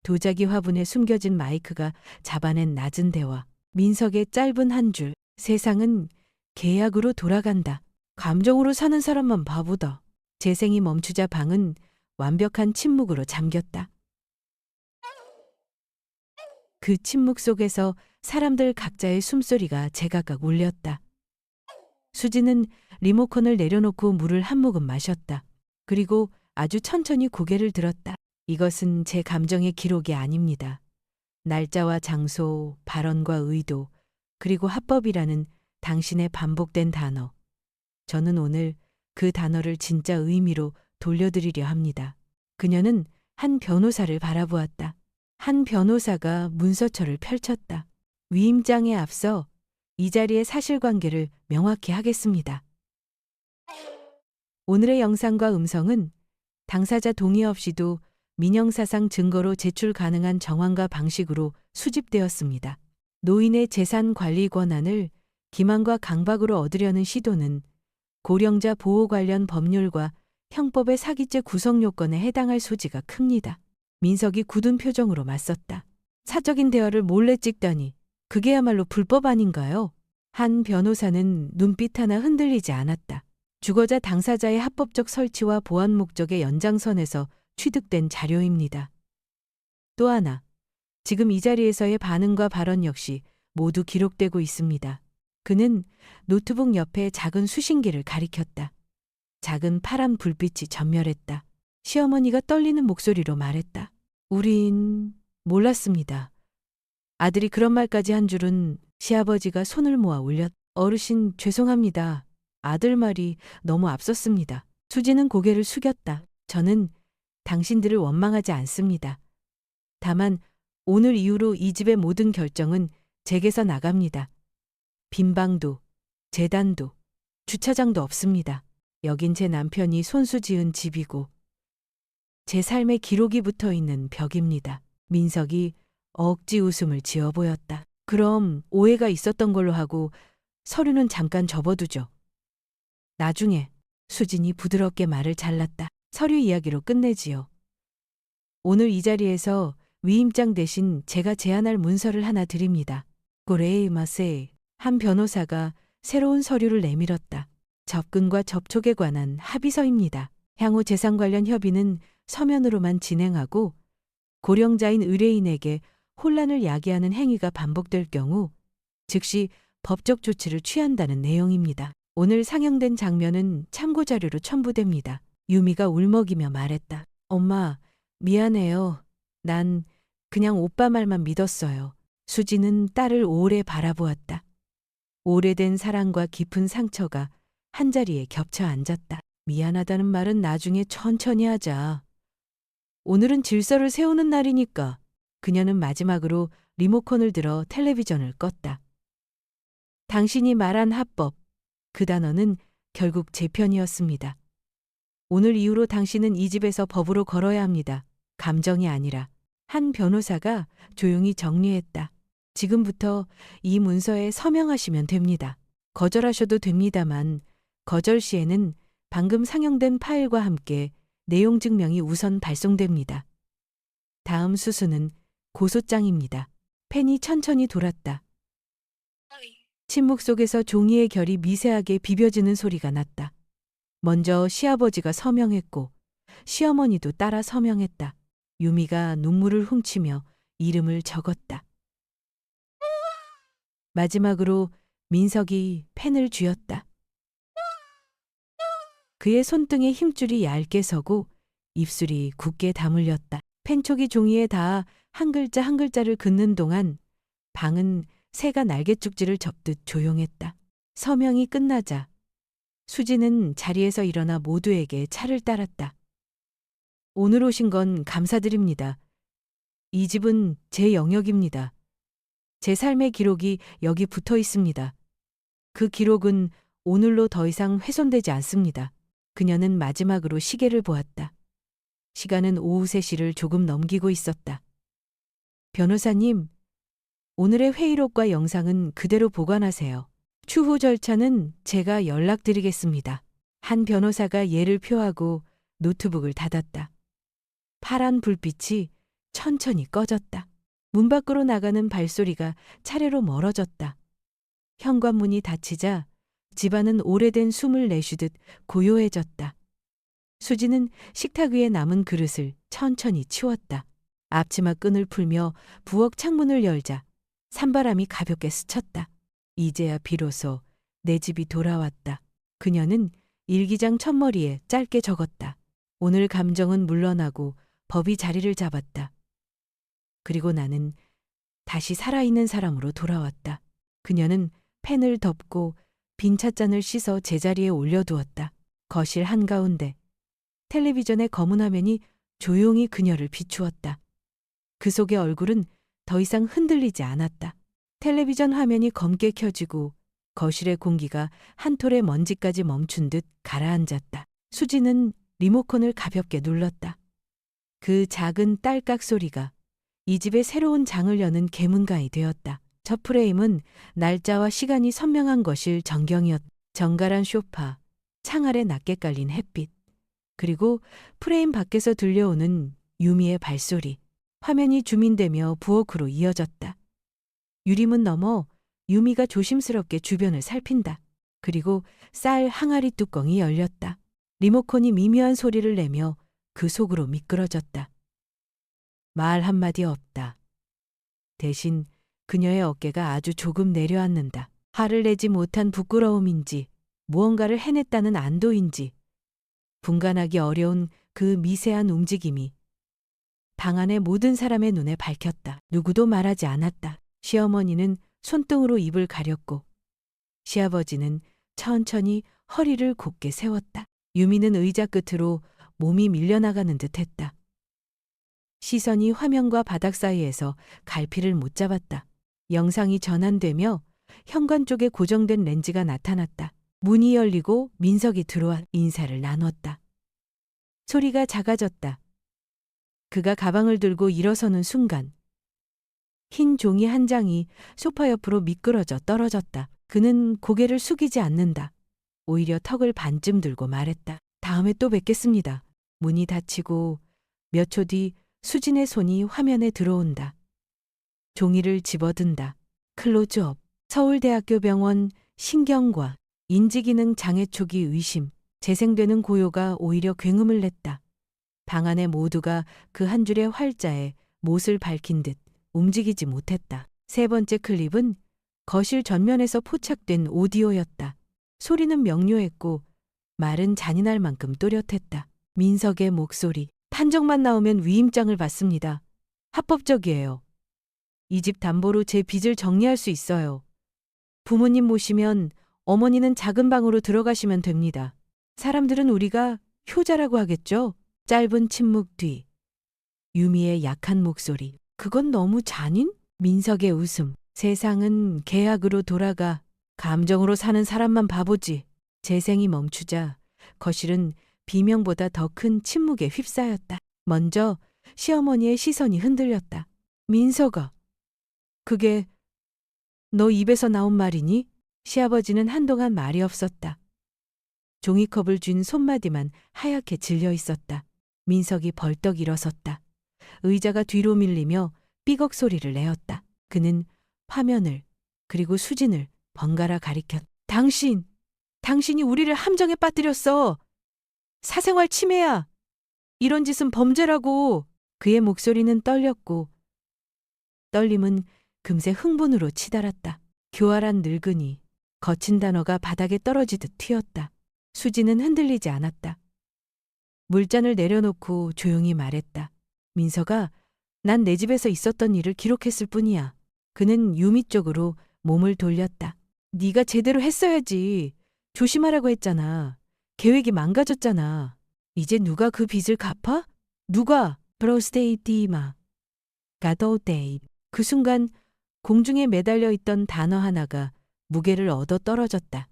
A: 도자기 화분에 숨겨진 마이크가 잡아낸 낮은 대화. 민석의 짧은 한 줄. 세상은 계약으로 돌아간다. 감정으로 사는 사람만 바보다. 재생이 멈추자 방은 완벽한 침묵으로 잠겼다. 그 침묵 속에서 사람들 각자의 숨소리가 제각각 울렸다. 수지는 리모컨을 내려놓고 물을 한 모금 마셨다. 그리고 아주 천천히 고개를 들었다. 이것은 제 감정의 기록이 아닙니다. 날짜와 장소, 발언과 의도, 그리고 합법이라는 당신의 반복된 단어. 저는 오늘 그 단어를 진짜 의미로 돌려드리려 합니다. 그녀는 한 변호사를 바라보았다. 한 변호사가 문서처를 펼쳤다. 위임장에 앞서 이 자리의 사실관계를 명확히 하겠습니다. 오늘의 영상과 음성은 당사자 동의 없이도 민형사상 증거로 제출 가능한 정황과 방식으로 수집되었습니다. 노인의 재산 관리 권한을 기만과 강박으로 얻으려는 시도는 고령자 보호 관련 법률과 형법의 사기죄 구성 요건에 해당할 소지가 큽니다. 민석이 굳은 표정으로 맞섰다. 사적인 대화를 몰래 찍다니 그게야말로 불법 아닌가요? 한 변호사는 눈빛 하나 흔들리지 않았다. 주거자 당사자의 합법적 설치와 보안 목적의 연장선에서 취득된 자료입니다. 또 하나, 지금 이 자리에서의 반응과 발언 역시 모두 기록되고 있습니다. 그는 노트북 옆에 작은 수신기를 가리켰다. 작은 파란 불빛이 전멸했다. 시어머니가 떨리는 목소리로 말했다. 우린 몰랐습니다. 아들이 그런 말까지 한 줄은. 시아버지가 손을 모아 올렸다. 어르신 죄송합니다. 아들 말이 너무 앞섰습니다. 수지는 고개를 숙였다. 저는 당신들을 원망하지 않습니다. 다만 오늘 이후로 이 집의 모든 결정은 제게서 나갑니다. 빈방도, 재단도, 주차장도 없습니다. 여긴 제 남편이 손수 지은 집이고 제 삶의 기록이 붙어 있는 벽입니다. 민석이 억지 웃음을 지어 보였다. 그럼 오해가 있었던 걸로 하고 서류는 잠깐 접어두죠. 나중에. 수진이 부드럽게 말을 잘랐다. 서류 이야기로 끝내지요. 오늘 이 자리에서 위임장 대신 제가 제안할 문서를 하나 드립니다. 고레이마세. 한 변호사가 새로운 서류를 내밀었다. 접근과 접촉에 관한 합의서입니다. 향후 재산 관련 협의는 서면으로만 진행하고 고령자인 의뢰인에게 혼란을 야기하는 행위가 반복될 경우 즉시 법적 조치를 취한다는 내용입니다. 오늘 상영된 장면은 참고 자료로 첨부됩니다. 유미가 울먹이며 말했다. 엄마, 미안해요. 난 그냥 오빠 말만 믿었어요. 수지는 딸을 오래 바라보았다. 오래된 사랑과 깊은 상처가 한자리에 겹쳐 앉았다. 미안하다는 말은 나중에 천천히 하자. 오늘은 질서를 세우는 날이니까. 그녀는 마지막으로 리모컨을 들어 텔레비전을 껐다. 당신이 말한 합법, 그 단어는 결국 제 편이었습니다. 오늘 이후로 당신은 이 집에서 법으로 걸어야 합니다. 감정이 아니라. 한 변호사가 조용히 정리했다. 지금부터 이 문서에 서명하시면 됩니다. 거절하셔도 됩니다만 거절 시에는 방금 상영된 파일과 함께 내용 증명이 우선 발송됩니다. 다음 수순은 고소장입니다. 펜이 천천히 돌았다. 침묵 속에서 종이의 결이 미세하게 비벼지는 소리가 났다. 먼저 시아버지가 서명했고 시어머니도 따라 서명했다. 유미가 눈물을 훔치며 이름을 적었다. 마지막으로 민석이 펜을 쥐었다. 그의 손등에 힘줄이 얇게 서고 입술이 굳게 다물렸다. 펜촉이 종이에 닿아 한 글자 한 글자를 긋는 동안 방은 새가 날갯죽지를 접듯 조용했다. 서명이 끝나자 수지는 자리에서 일어나 모두에게 차를 따랐다. 오늘 오신 건 감사드립니다. 이 집은 제 영역입니다. 제 삶의 기록이 여기 붙어 있습니다. 그 기록은 오늘로 더 이상 훼손되지 않습니다. 그녀는 마지막으로 시계를 보았다. 시간은 오후 3시를 조금 넘기고 있었다. 변호사님, 오늘의 회의록과 영상은 그대로 보관하세요. 추후 절차는 제가 연락드리겠습니다. 한 변호사가 예를 표하고 노트북을 닫았다. 파란 불빛이 천천히 꺼졌다. 문 밖으로 나가는 발소리가 차례로 멀어졌다. 현관문이 닫히자 집안은 오래된 숨을 내쉬듯 고요해졌다. 수지는 식탁 위에 남은 그릇을 천천히 치웠다. 앞치마 끈을 풀며 부엌 창문을 열자 산바람이 가볍게 스쳤다. 이제야 비로소 내 집이 돌아왔다. 그녀는 일기장 첫머리에 짧게 적었다. 오늘 감정은 물러나고 법이 자리를 잡았다. 그리고 나는 다시 살아있는 사람으로 돌아왔다. 그녀는 펜을 덮고 빈 찻잔을 씻어 제자리에 올려두었다. 거실 한가운데 텔레비전의 검은 화면이 조용히 그녀를 비추었다. 그 속의 얼굴은 더 이상 흔들리지 않았다. 텔레비전 화면이 검게 켜지고 거실의 공기가 한 톨의 먼지까지 멈춘 듯 가라앉았다. 수지는 리모컨을 가볍게 눌렀다. 그 작은 딸깍 소리가 이 집의 새로운 장을 여는 계문강이 되었다. 첫 프레임은 날짜와 시간이 선명한 것일 전경이었다. 정갈한 소파, 창 아래 낮게 깔린 햇빛, 그리고 프레임 밖에서 들려오는 유미의 발소리. 화면이 줌인되며 부엌으로 이어졌다. 유리문 너머 유미가 조심스럽게 주변을 살핀다. 그리고 쌀 항아리 뚜껑이 열렸다. 리모컨이 미묘한 소리를 내며 그 속으로 미끄러졌다. 말 한마디 없다. 대신 그녀의 어깨가 아주 조금 내려앉는다. 화를 내지 못한 부끄러움인지 무언가를 해냈다는 안도인지 분간하기 어려운 그 미세한 움직임이 방 안의 모든 사람의 눈에 밝혔다. 누구도 말하지 않았다. 시어머니는 손등으로 입을 가렸고 시아버지는 천천히 허리를 곧게 세웠다. 유미는 의자 끝으로 몸이 밀려나가는 듯했다. 시선이 화면과 바닥 사이에서 갈피를 못 잡았다. 영상이 전환되며 현관 쪽에 고정된 렌즈가 나타났다. 문이 열리고 민석이 들어와 인사를 나눴다. 소리가 작아졌다. 그가 가방을 들고 일어서는 순간 흰 종이 한 장이 소파 옆으로 미끄러져 떨어졌다. 그는 고개를 숙이지 않는다. 오히려 턱을 반쯤 들고 말했다. 다음에 또 뵙겠습니다. 문이 닫히고 몇 초 뒤 수진의 손이 화면에 들어온다. 종이를 집어든다. 클로즈업. 서울대학교 병원 신경과 인지기능 장애 초기 의심. 재생되는 고요가 오히려 굉음을 냈다. 방 안의 모두가 그 한 줄의 활자에 못을 밝힌 듯 움직이지 못했다. 세 번째 클립은 거실 전면에서 포착된 오디오였다. 소리는 명료했고 말은 잔인할 만큼 또렷했다. 민석의 목소리. 판정만 나오면 위임장을 받습니다. 합법적이에요. 이 집 담보로 제 빚을 정리할 수 있어요. 부모님 모시면 어머니는 작은 방으로 들어가시면 됩니다. 사람들은 우리가 효자라고 하겠죠? 짧은 침묵 뒤 유미의 약한 목소리. 그건 너무 잔인? 민석의 웃음. 세상은 계약으로 돌아가. 감정으로 사는 사람만 바보지. 재생이 멈추자 거실은 비명보다 더 큰 침묵에 휩싸였다. 먼저 시어머니의 시선이 흔들렸다. 민석아, 그게 너 입에서 나온 말이니? 시아버지는 한동안 말이 없었다. 종이컵을 쥔 손마디만 하얗게 질려 있었다. 민석이 벌떡 일어섰다. 의자가 뒤로 밀리며 삐걱 소리를 내었다. 그는 화면을 그리고 수진을 번갈아 가리켰다. 당신이 우리를 함정에 빠뜨렸어. 사생활 침해야. 이런 짓은 범죄라고. 그의 목소리는 떨렸고 떨림은 금세 흥분으로 치달았다. 교활한 늙은이. 거친 단어가 바닥에 떨어지듯 튀었다. 수지는 흔들리지 않았다. 물잔을 내려놓고 조용히 말했다. 민석아, 난 내 집에서 있었던 일을 기록했을 뿐이야. 그는 유미 쪽으로 몸을 돌렸다. 네가 제대로 했어야지. 조심하라고 했잖아. 계획이 망가졌잖아. 이제 누가 그 빚을 갚아? 누가? 프로스테이티마. 가도데이. 그 순간 공중에 매달려 있던 단어 하나가 무게를 얻어 떨어졌다.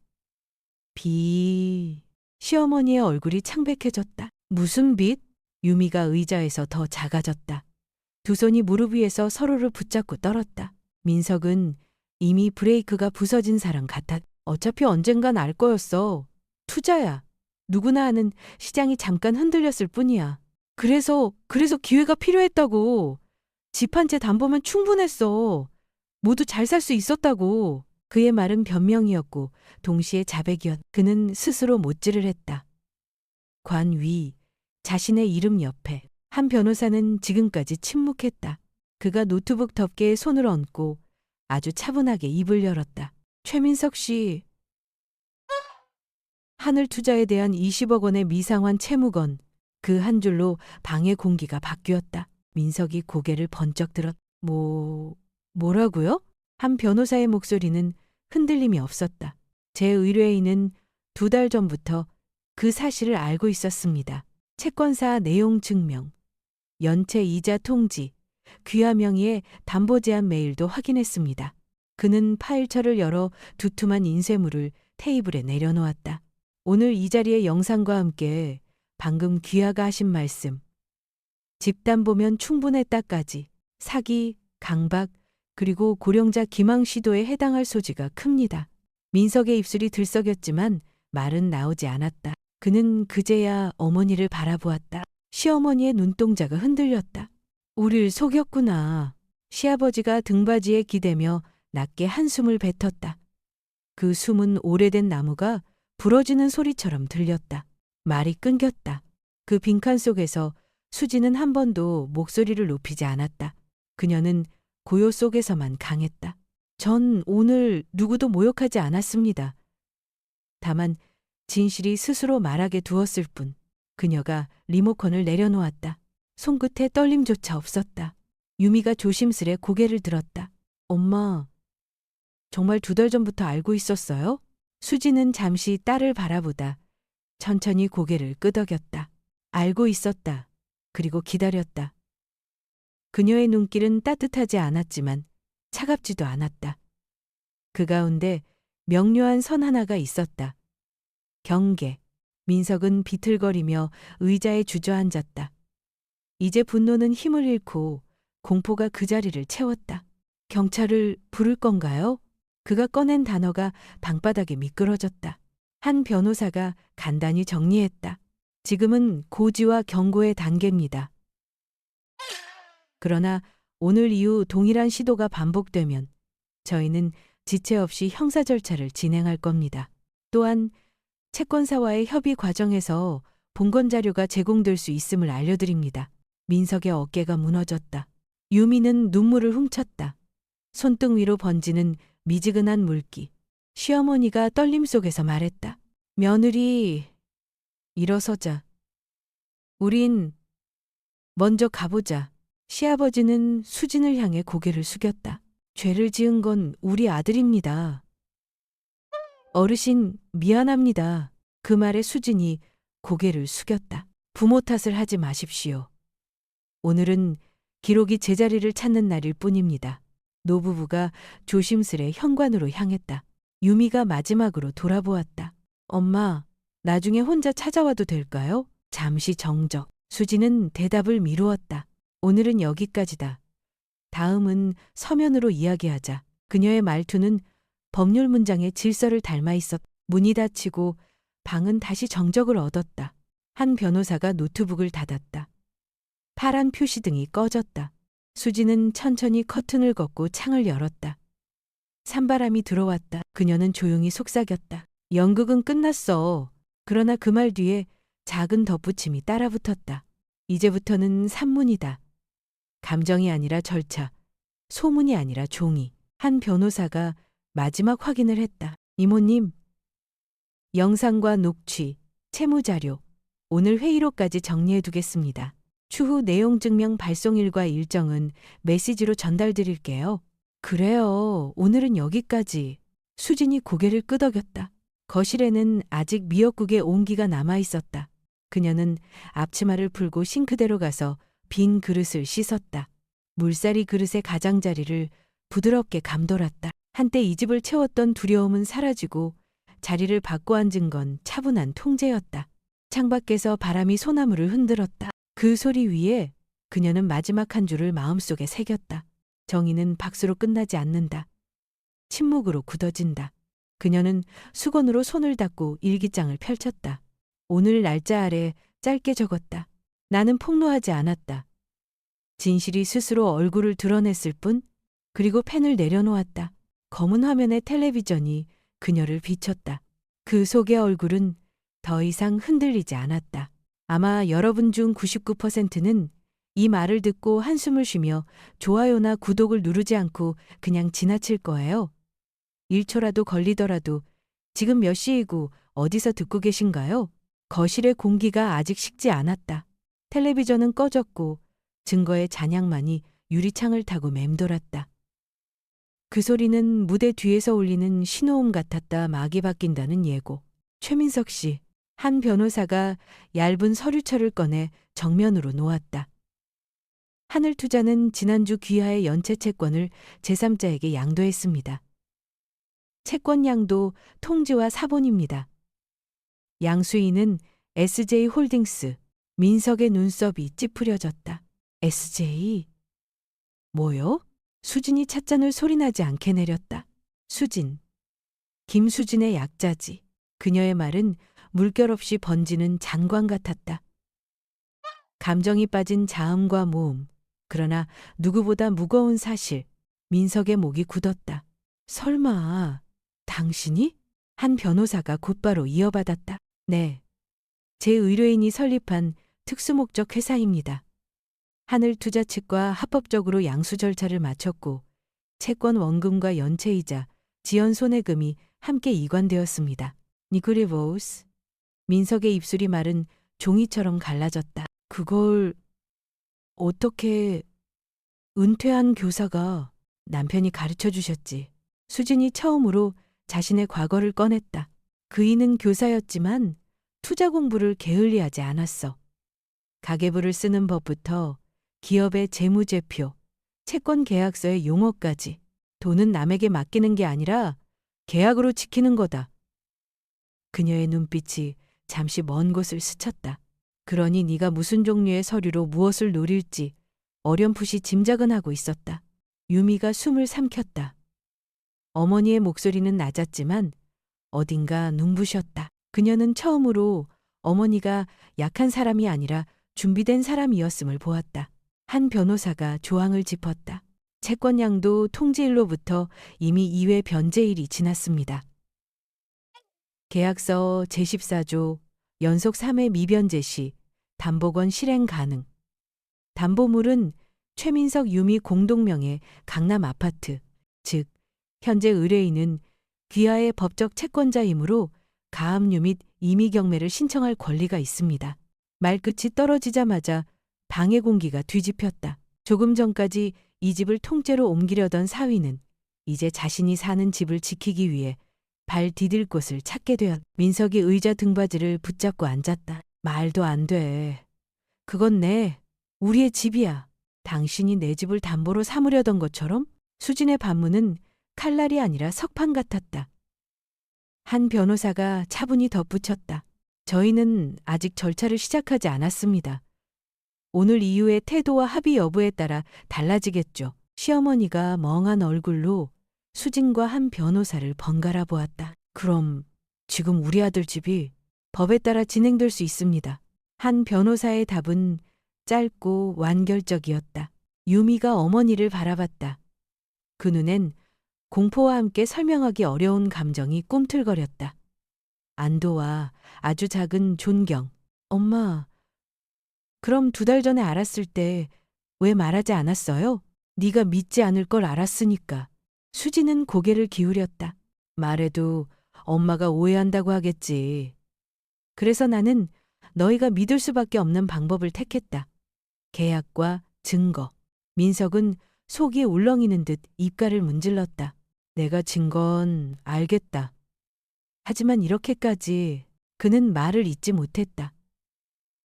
A: 빚. 시어머니의 얼굴이 창백해졌다. 무슨 빚? 유미가 의자에서 더 작아졌다. 두 손이 무릎 위에서 서로를 붙잡고 떨었다. 민석은 이미 브레이크가 부서진 사람 같았다. 어차피 언젠간 알 거였어. 투자야. 누구나 아는 시장이 잠깐 흔들렸을 뿐이야. 그래서 기회가 필요했다고. 집 한 채 담보면 충분했어. 모두 잘 살 수 있었다고. 그의 말은 변명이었고 동시에 자백이었. 그는 스스로 못질을 했다. 관 위, 자신의 이름 옆에 한 변호사는 지금까지 침묵했다. 그가 노트북 덮개에 손을 얹고 아주 차분하게 입을 열었다. 최민석 씨. 하늘투자에 대한 20억 원의 미상환 채무건. 그 한 줄로 방의 공기가 바뀌었다. 민석이 고개를 번쩍 들었. 뭐라고요? 한 변호사의 목소리는 흔들림이 없었다. 제 의뢰인은 2달 전부터 그 사실을 알고 있었습니다. 채권사 내용 증명, 연체 이자 통지, 귀하 명의의 담보 제한 메일도 확인했습니다. 그는 파일처를 열어 두툼한 인쇄물을 테이블에 내려놓았다. 오늘 이 자리의 영상과 함께 방금 귀하가 하신 말씀, 집단 보면 충분했다까지 사기, 강박, 그리고 고령자 기망 시도에 해당할 소지가 큽니다. 민석의 입술이 들썩였지만 말은 나오지 않았다. 그는 그제야 어머니를 바라보았다. 시어머니의 눈동자가 흔들렸다. 우릴 속였구나. 시아버지가 등받이에 기대며 낮게 한숨을 뱉었다. 그 숨은 오래된 나무가 부러지는 소리처럼 들렸다. 말이 끊겼다. 그 빈칸 속에서 수지는 한 번도 목소리를 높이지 않았다. 그녀는 고요 속에서만 강했다. 전 오늘 누구도 모욕하지 않았습니다. 다만 진실이 스스로 말하게 두었을 뿐. 그녀가 리모컨을 내려놓았다. 손끝에 떨림조차 없었다. 유미가 조심스레 고개를 들었다. 엄마, 정말 2달 전부터 알고 있었어요? 수지는 잠시 딸을 바라보다 천천히 고개를 끄덕였다. 알고 있었다. 그리고 기다렸다. 그녀의 눈길은 따뜻하지 않았지만 차갑지도 않았다. 그 가운데 명료한 선 하나가 있었다. 경계. 민석은 비틀거리며 의자에 주저앉았다. 이제 분노는 힘을 잃고 공포가 그 자리를 채웠다. 경찰을 부를 건가요? 그가 꺼낸 단어가 방바닥에 미끄러졌다. 한 변호사가 간단히 정리했다. 지금은 고지와 경고의 단계입니다. 그러나 오늘 이후 동일한 시도가 반복되면 저희는 지체 없이 형사 절차를 진행할 겁니다. 또한 채권사와의 협의 과정에서 본건 자료가 제공될 수 있음을 알려드립니다. 민석의 어깨가 무너졌다. 유미는 눈물을 훔쳤다. 손등 위로 번지는 미지근한 물기. 시어머니가 떨림 속에서 말했다. 며느리, 일어서자. 우린 먼저 가보자. 시아버지는 수진을 향해 고개를 숙였다. 죄를 지은 건 우리 아들입니다. 어르신, 미안합니다. 그 말에 수진이 고개를 숙였다. 부모 탓을 하지 마십시오. 오늘은 기록이 제자리를 찾는 날일 뿐입니다. 노부부가 조심스레 현관으로 향했다. 유미가 마지막으로 돌아보았다. 엄마, 나중에 혼자 찾아와도 될까요? 잠시 정적. 수지는 대답을 미루었다. 오늘은 여기까지다. 다음은 서면으로 이야기하자. 그녀의 말투는 법률 문장의 질서를 닮아 있었다. 문이 닫히고 방은 다시 정적을 얻었다. 한 변호사가 노트북을 닫았다. 파란 표시등이 꺼졌다. 수지는 천천히 커튼을 걷고 창을 열었다. 찬바람이 들어왔다. 그녀는 조용히 속삭였다. 연극은 끝났어. 그러나 그 말 뒤에 작은 덧붙임이 따라붙었다. 이제부터는 산문이다. 감정이 아니라 절차, 소문이 아니라 종이. 한 변호사가 마지막 확인을 했다. 이모님, 영상과 녹취, 채무자료, 오늘 회의록까지 정리해두겠습니다. 추후 내용 증명 발송일과 일정은 메시지로 전달드릴게요. 그래요. 오늘은 여기까지. 수진이 고개를 끄덕였다. 거실에는 아직 미역국의 온기가 남아있었다. 그녀는 앞치마를 풀고 싱크대로 가서 빈 그릇을 씻었다. 물살이 그릇의 가장자리를 부드럽게 감돌았다. 한때 이 집을 채웠던 두려움은 사라지고 자리를 바꿔 앉은 건 차분한 통제였다. 창밖에서 바람이 소나무를 흔들었다. 그 소리 위에 그녀는 마지막 한 줄을 마음속에 새겼다. 정의는 박수로 끝나지 않는다. 침묵으로 굳어진다. 그녀는 수건으로 손을 닦고 일기장을 펼쳤다. 오늘 날짜 아래 짧게 적었다. 나는 폭로하지 않았다. 진실이 스스로 얼굴을 드러냈을 뿐. 그리고 펜을 내려놓았다. 검은 화면의 텔레비전이 그녀를 비췄다. 그 속의 얼굴은 더 이상 흔들리지 않았다. 아마 여러분 중 99%는 이 말을 듣고 한숨을 쉬며 좋아요나 구독을 누르지 않고 그냥 지나칠 거예요. 1초라도 걸리더라도 지금 몇 시이고 어디서 듣고 계신가요? 거실의 공기가 아직 식지 않았다. 텔레비전은 꺼졌고 증거의 잔향만이 유리창을 타고 맴돌았다. 그 소리는 무대 뒤에서 울리는 신호음 같았다. 막이 바뀐다는 예고. 최민석 씨, 한 변호사가 얇은 서류철을 꺼내 정면으로 놓았다. 하늘투자는 지난주 귀하의 연체 채권을 제3자에게 양도했습니다. 채권 양도 통지와 사본입니다. 양수인은 SJ홀딩스. 민석의 눈썹이 찌푸려졌다. SJ? 뭐요? 수진이 찻잔을 소리나지 않게 내렸다. 수진. 김수진의 약자지. 그녀의 말은 물결 없이 번지는 잔광 같았다. 감정이 빠진 자음과 모음. 그러나 누구보다 무거운 사실. 민석의 목이 굳었다. 설마 당신이? 한 변호사가 곧바로 이어받았다. 네. 제 의뢰인이 설립한 특수목적 회사입니다. 하늘 투자 측과 합법적으로 양수 절차를 마쳤고 채권 원금과 연체이자 지연 손해금이 함께 이관되었습니다. 니그리보스. 민석의 입술이 마른 종이처럼 갈라졌다. 그걸 어떻게 은퇴한 교사가 남편이 가르쳐 주셨지. 수진이 처음으로 자신의 과거를 꺼냈다. 그이는 교사였지만 투자 공부를 게을리하지 않았어. 가계부를 쓰는 법부터 기업의 재무제표, 채권 계약서의 용어까지 돈은 남에게 맡기는 게 아니라 계약으로 지키는 거다. 그녀의 눈빛이 잠시 먼 곳을 스쳤다. 그러니 네가 무슨 종류의 서류로 무엇을 노릴지 어렴풋이 짐작은 하고 있었다. 유미가 숨을 삼켰다. 어머니의 목소리는 낮았지만 어딘가 눈부셨다. 그녀는 처음으로 어머니가 약한 사람이 아니라 준비된 사람이었음을 보았다. 한 변호사가 조항을 짚었다. 채권량도 통지일로부터 이미 2회 변제일이 지났습니다. 계약서 제14조 연속 3회 미변제 시 담보권 실행 가능. 담보물은 최민석 유미 공동명의 강남 아파트, 즉 현재 의뢰인은 귀하의 법적 채권자이므로 가압류 및 임의 경매를 신청할 권리가 있습니다. 말끝이 떨어지자마자 방해 공기가 뒤집혔다. 조금 전까지 이 집을 통째로 옮기려던 사위는 이제 자신이 사는 집을 지키기 위해 발 디딜 곳을 찾게 되었다. 민석이 의자 등받이를 붙잡고 앉았다. 말도 안 돼. 그건 우리의 집이야. 당신이 내 집을 담보로 삼으려던 것처럼? 수진의 반문은 칼날이 아니라 석판 같았다. 한 변호사가 차분히 덧붙였다. 저희는 아직 절차를 시작하지 않았습니다. 오늘 이후의 태도와 합의 여부에 따라 달라지겠죠. 시어머니가 멍한 얼굴로 수진과 한 변호사를 번갈아 보았다. 그럼 지금 우리 아들 집이 법에 따라 진행될 수 있습니다. 한 변호사의 답은 짧고 완결적이었다. 유미가 어머니를 바라봤다. 그 눈엔 공포와 함께 설명하기 어려운 감정이 꿈틀거렸다. 안도와 아주 작은 존경. 엄마, 그럼 2달 전에 알았을 때 왜 말하지 않았어요? 네가 믿지 않을 걸 알았으니까. 수지는 고개를 기울였다. 말해도 엄마가 오해한다고 하겠지. 그래서 나는 너희가 믿을 수밖에 없는 방법을 택했다. 계약과 증거. 민석은 속이 울렁이는 듯 입가를 문질렀다. 내가 진 건 알겠다. 하지만 이렇게까지 그는 말을 잇지 못했다.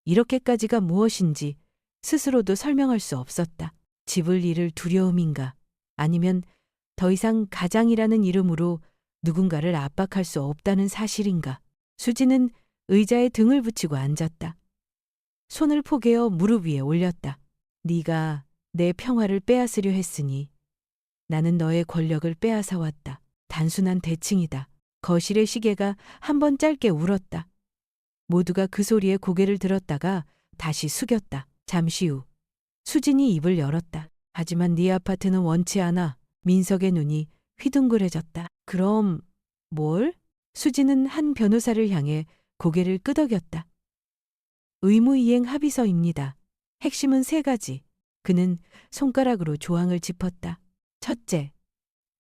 A: 이렇게까지가 무엇인지 스스로도 설명할 수 없었다. 집을 잃을 두려움인가? 아니면 더 이상 가장이라는 이름으로 누군가를 압박할 수 없다는 사실인가? 수지는 의자에 등을 붙이고 앉았다. 손을 포개어 무릎 위에 올렸다. 네가 내 평화를 빼앗으려 했으니 나는 너의 권력을 빼앗아 왔다. 단순한 대칭이다. 거실의 시계가 한 번 짧게 울었다. 모두가 그 소리에 고개를 들었다가 다시 숙였다. 잠시 후 수진이 입을 열었다. 하지만 네 아파트는 원치 않아. 민석의 눈이 휘둥그레졌다. 그럼 뭘? 수진은 한 변호사를 향해 고개를 끄덕였다. 의무이행 합의서입니다. 핵심은 3가지. 그는 손가락으로 조항을 짚었다. 첫째,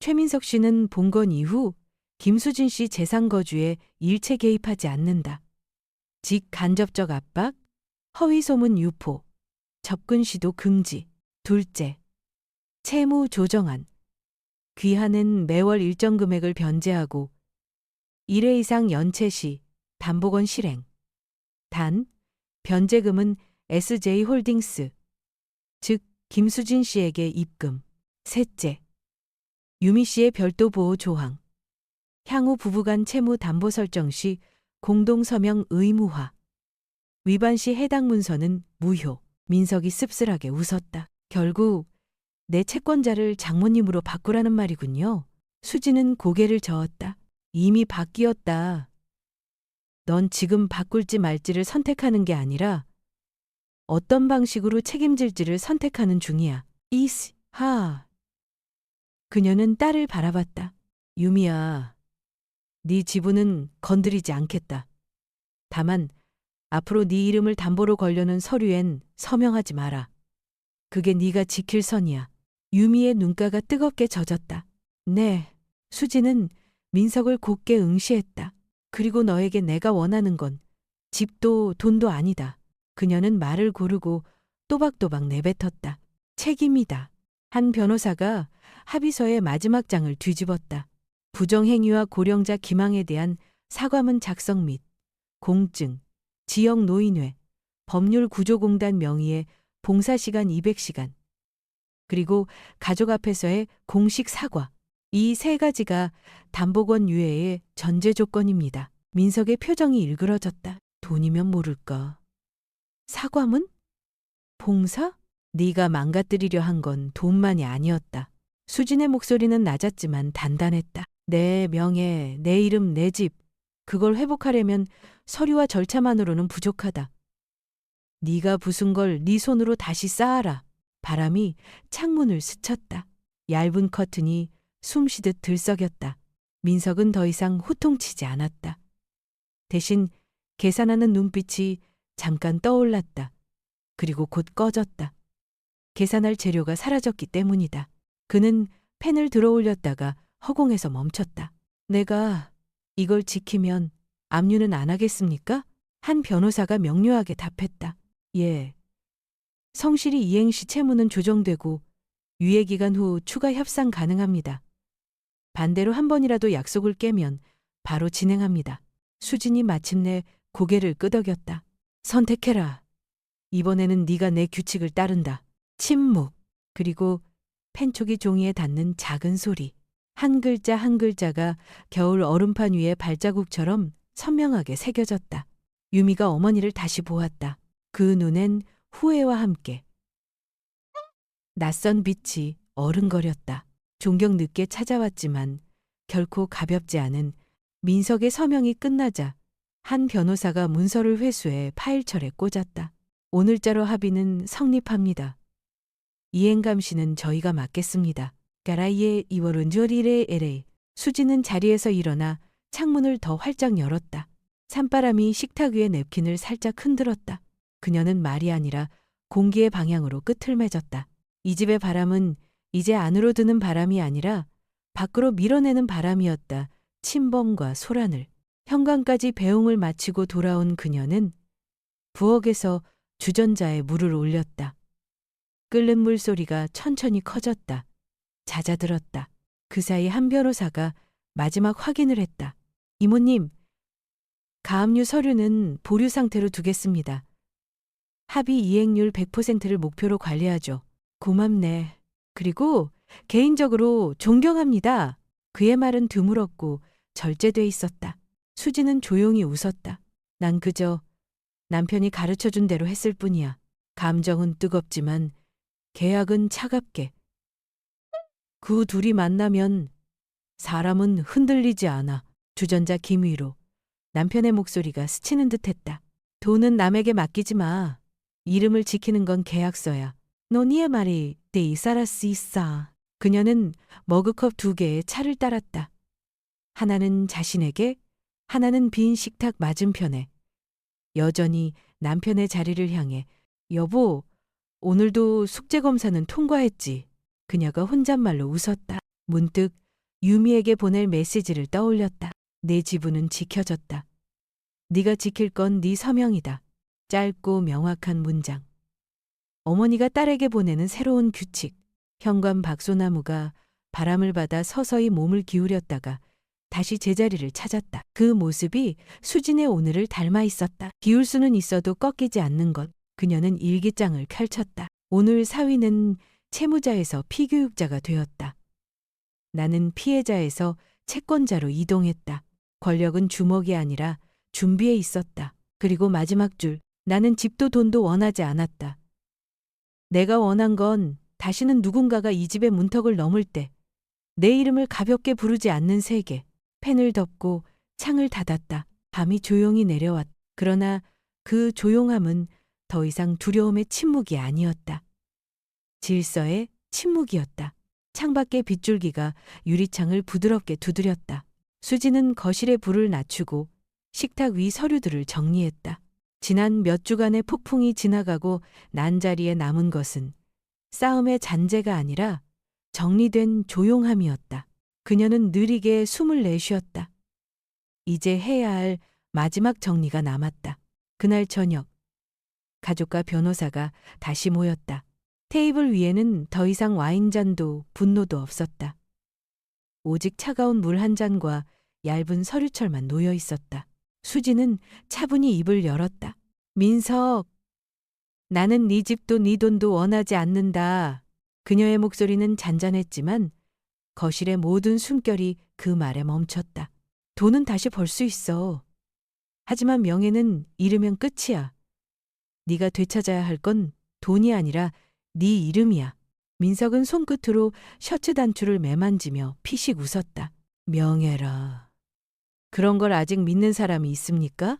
A: 최민석 씨는 본건 이후 김수진 씨 재산 거주에 일체 개입하지 않는다. 직 간접적 압박, 허위 소문 유포, 접근 시도 금지. 둘째, 채무 조정안. 귀하는 매월 일정 금액을 변제하고 1회 이상 연체 시 담보권 실행. 단, 변제금은 SJ홀딩스, 즉 김수진 씨에게 입금. 셋째, 유미 씨의 별도 보호 조항. 향후 부부간 채무 담보 설정 시 공동 서명 의무화. 위반 시 해당 문서는 무효. 민석이 씁쓸하게 웃었다. 결국 내 채권자를 장모님으로 바꾸라는 말이군요. 수지는 고개를 저었다. 이미 바뀌었다. 넌 지금 바꿀지 말지를 선택하는 게 아니라 어떤 방식으로 책임질지를 선택하는 중이야. 하. 그녀는 딸을 바라봤다. 유미야, 네 지분은 건드리지 않겠다. 다만 앞으로 네 이름을 담보로 걸려는 서류엔 서명하지 마라. 그게 네가 지킬 선이야. 유미의 눈가가 뜨겁게 젖었다. 네. 수지는 민석을 곧게 응시했다. 그리고 너에게 내가 원하는 건 집도 돈도 아니다. 그녀는 말을 고르고 또박또박 내뱉었다. 책임이다. 한 변호사가 합의서의 마지막 장을 뒤집었다. 부정행위와 고령자 기망에 대한 사과문 작성 및 공증, 지역 노인회, 법률구조공단 명의의 봉사시간 200시간, 그리고 가족 앞에서의 공식 사과. 이 세 가지가 담보권 유예의 전제 조건입니다. 민석의 표정이 일그러졌다. 돈이면 모를까. 사과문? 봉사? 네가 망가뜨리려 한 건 돈만이 아니었다. 수진의 목소리는 낮았지만 단단했다. 내 명예, 내 이름, 내 집, 그걸 회복하려면 서류와 절차만으로는 부족하다. 네가 부순 걸 네 손으로 다시 쌓아라. 바람이 창문을 스쳤다. 얇은 커튼이 숨쉬듯 들썩였다. 민석은 더 이상 호통치지 않았다. 대신 계산하는 눈빛이 잠깐 떠올랐다. 그리고 곧 꺼졌다. 계산할 재료가 사라졌기 때문이다. 그는 펜을 들어 올렸다가 허공에서 멈췄다. 내가 이걸 지키면 압류는 안 하겠습니까? 한 변호사가 명료하게 답했다. 예. 성실히 이행시 채무는 조정되고 유예기간 후 추가 협상 가능합니다. 반대로 한 번이라도 약속을 깨면 바로 진행합니다. 수진이 마침내 고개를 끄덕였다. 선택해라. 이번에는 네가 내 규칙을 따른다. 침묵. 그리고 펜촉이 종이에 닿는 작은 소리. 한 글자 한 글자가 겨울 얼음판 위에 발자국처럼 선명하게 새겨졌다. 유미가 어머니를 다시 보았다. 그 눈엔 후회와 함께 낯선 빛이 어른거렸다. 종경 늦게 찾아왔지만 결코 가볍지 않은 민석의 서명이 끝나자 한 변호사가 문서를 회수해 파일철에 꽂았다. 오늘자로 합의는 성립합니다. 이행감시는 저희가 맡겠습니다. 가라이에 이월은 저리레 에레. 수지는 자리에서 일어나 창문을 더 활짝 열었다. 산바람이 식탁 위의 냅킨을 살짝 흔들었다. 그녀는 말이 아니라 공기의 방향으로 끝을 맺었다. 이 집의 바람은 이제 안으로 드는 바람이 아니라 밖으로 밀어내는 바람이었다. 침범과 소란을. 현관까지 배웅을 마치고 돌아온 그녀는 부엌에서 주전자에 물을 올렸다. 끓는 물소리가 천천히 커졌다. 잦아들었다. 그 사이 한 변호사가 마지막 확인을 했다. 이모님, 가압류 서류는 보류 상태로 두겠습니다. 합의 이행률 100%를 목표로 관리하죠. 고맙네. 그리고 개인적으로 존경합니다. 그의 말은 드물었고 절제돼 있었다. 수지는 조용히 웃었다. 난 그저 남편이 가르쳐준 대로 했을 뿐이야. 감정은 뜨겁지만 계약은 차갑게. 그 둘이 만나면 사람은 흔들리지 않아. 주전자 기미로 남편의 목소리가 스치는 듯했다. 돈은 남에게 맡기지 마. 이름을 지키는 건 계약서야. 너니의 말이 내 이사라스 있어. 그녀는 머그컵 2개에 차를 따랐다. 하나는 자신에게, 하나는 빈 식탁 맞은편에. 여전히 남편의 자리를 향해 여보, 오늘도 숙제검사는 통과했지. 그녀가 혼잣말로 웃었다. 문득 유미에게 보낼 메시지를 떠올렸다. 내 지분은 지켜졌다. 네가 지킬 건 네 서명이다. 짧고 명확한 문장. 어머니가 딸에게 보내는 새로운 규칙. 현관 박소나무가 바람을 받아 서서히 몸을 기울였다가 다시 제자리를 찾았다. 그 모습이 수진의 오늘을 닮아 있었다. 기울 수는 있어도 꺾이지 않는 것. 그녀는 일기장을 펼쳤다. 오늘 사위는 채무자에서 피교육자가 되었다. 나는 피해자에서 채권자로 이동했다. 권력은 주먹이 아니라 준비해 있었다. 그리고 마지막 줄. 나는 집도 돈도 원하지 않았다. 내가 원한 건 다시는 누군가가 이 집의 문턱을 넘을 때 내 이름을 가볍게 부르지 않는 세계. 펜을 덮고 창을 닫았다. 밤이 조용히 내려왔다. 그러나 그 조용함은 더 이상 두려움의 침묵이 아니었다. 질서의 침묵이었다. 창밖의 빗줄기가 유리창을 부드럽게 두드렸다. 수지는 거실에 불을 낮추고 식탁 위 서류들을 정리했다. 지난 몇 주간의 폭풍이 지나가고 난 자리에 남은 것은 싸움의 잔재가 아니라 정리된 조용함이었다. 그녀는 느리게 숨을 내쉬었다. 이제 해야 할 마지막 정리가 남았다. 그날 저녁, 가족과 변호사가 다시 모였다. 테이블 위에는 더 이상 와인잔도 분노도 없었다. 오직 차가운 물 한 잔과 얇은 서류철만 놓여 있었다. 수지는 차분히 입을 열었다. 민석, 나는 네 집도 네 돈도 원하지 않는다. 그녀의 목소리는 잔잔했지만 거실의 모든 숨결이 그 말에 멈췄다. 돈은 다시 벌 수 있어. 하지만 명예는 잃으면 끝이야. 네가 되찾아야 할 건 돈이 아니라 네 이름이야. 민석은 손끝으로 셔츠 단추를 매만지며 피식 웃었다. 명예라. 그런 걸 아직 믿는 사람이 있습니까?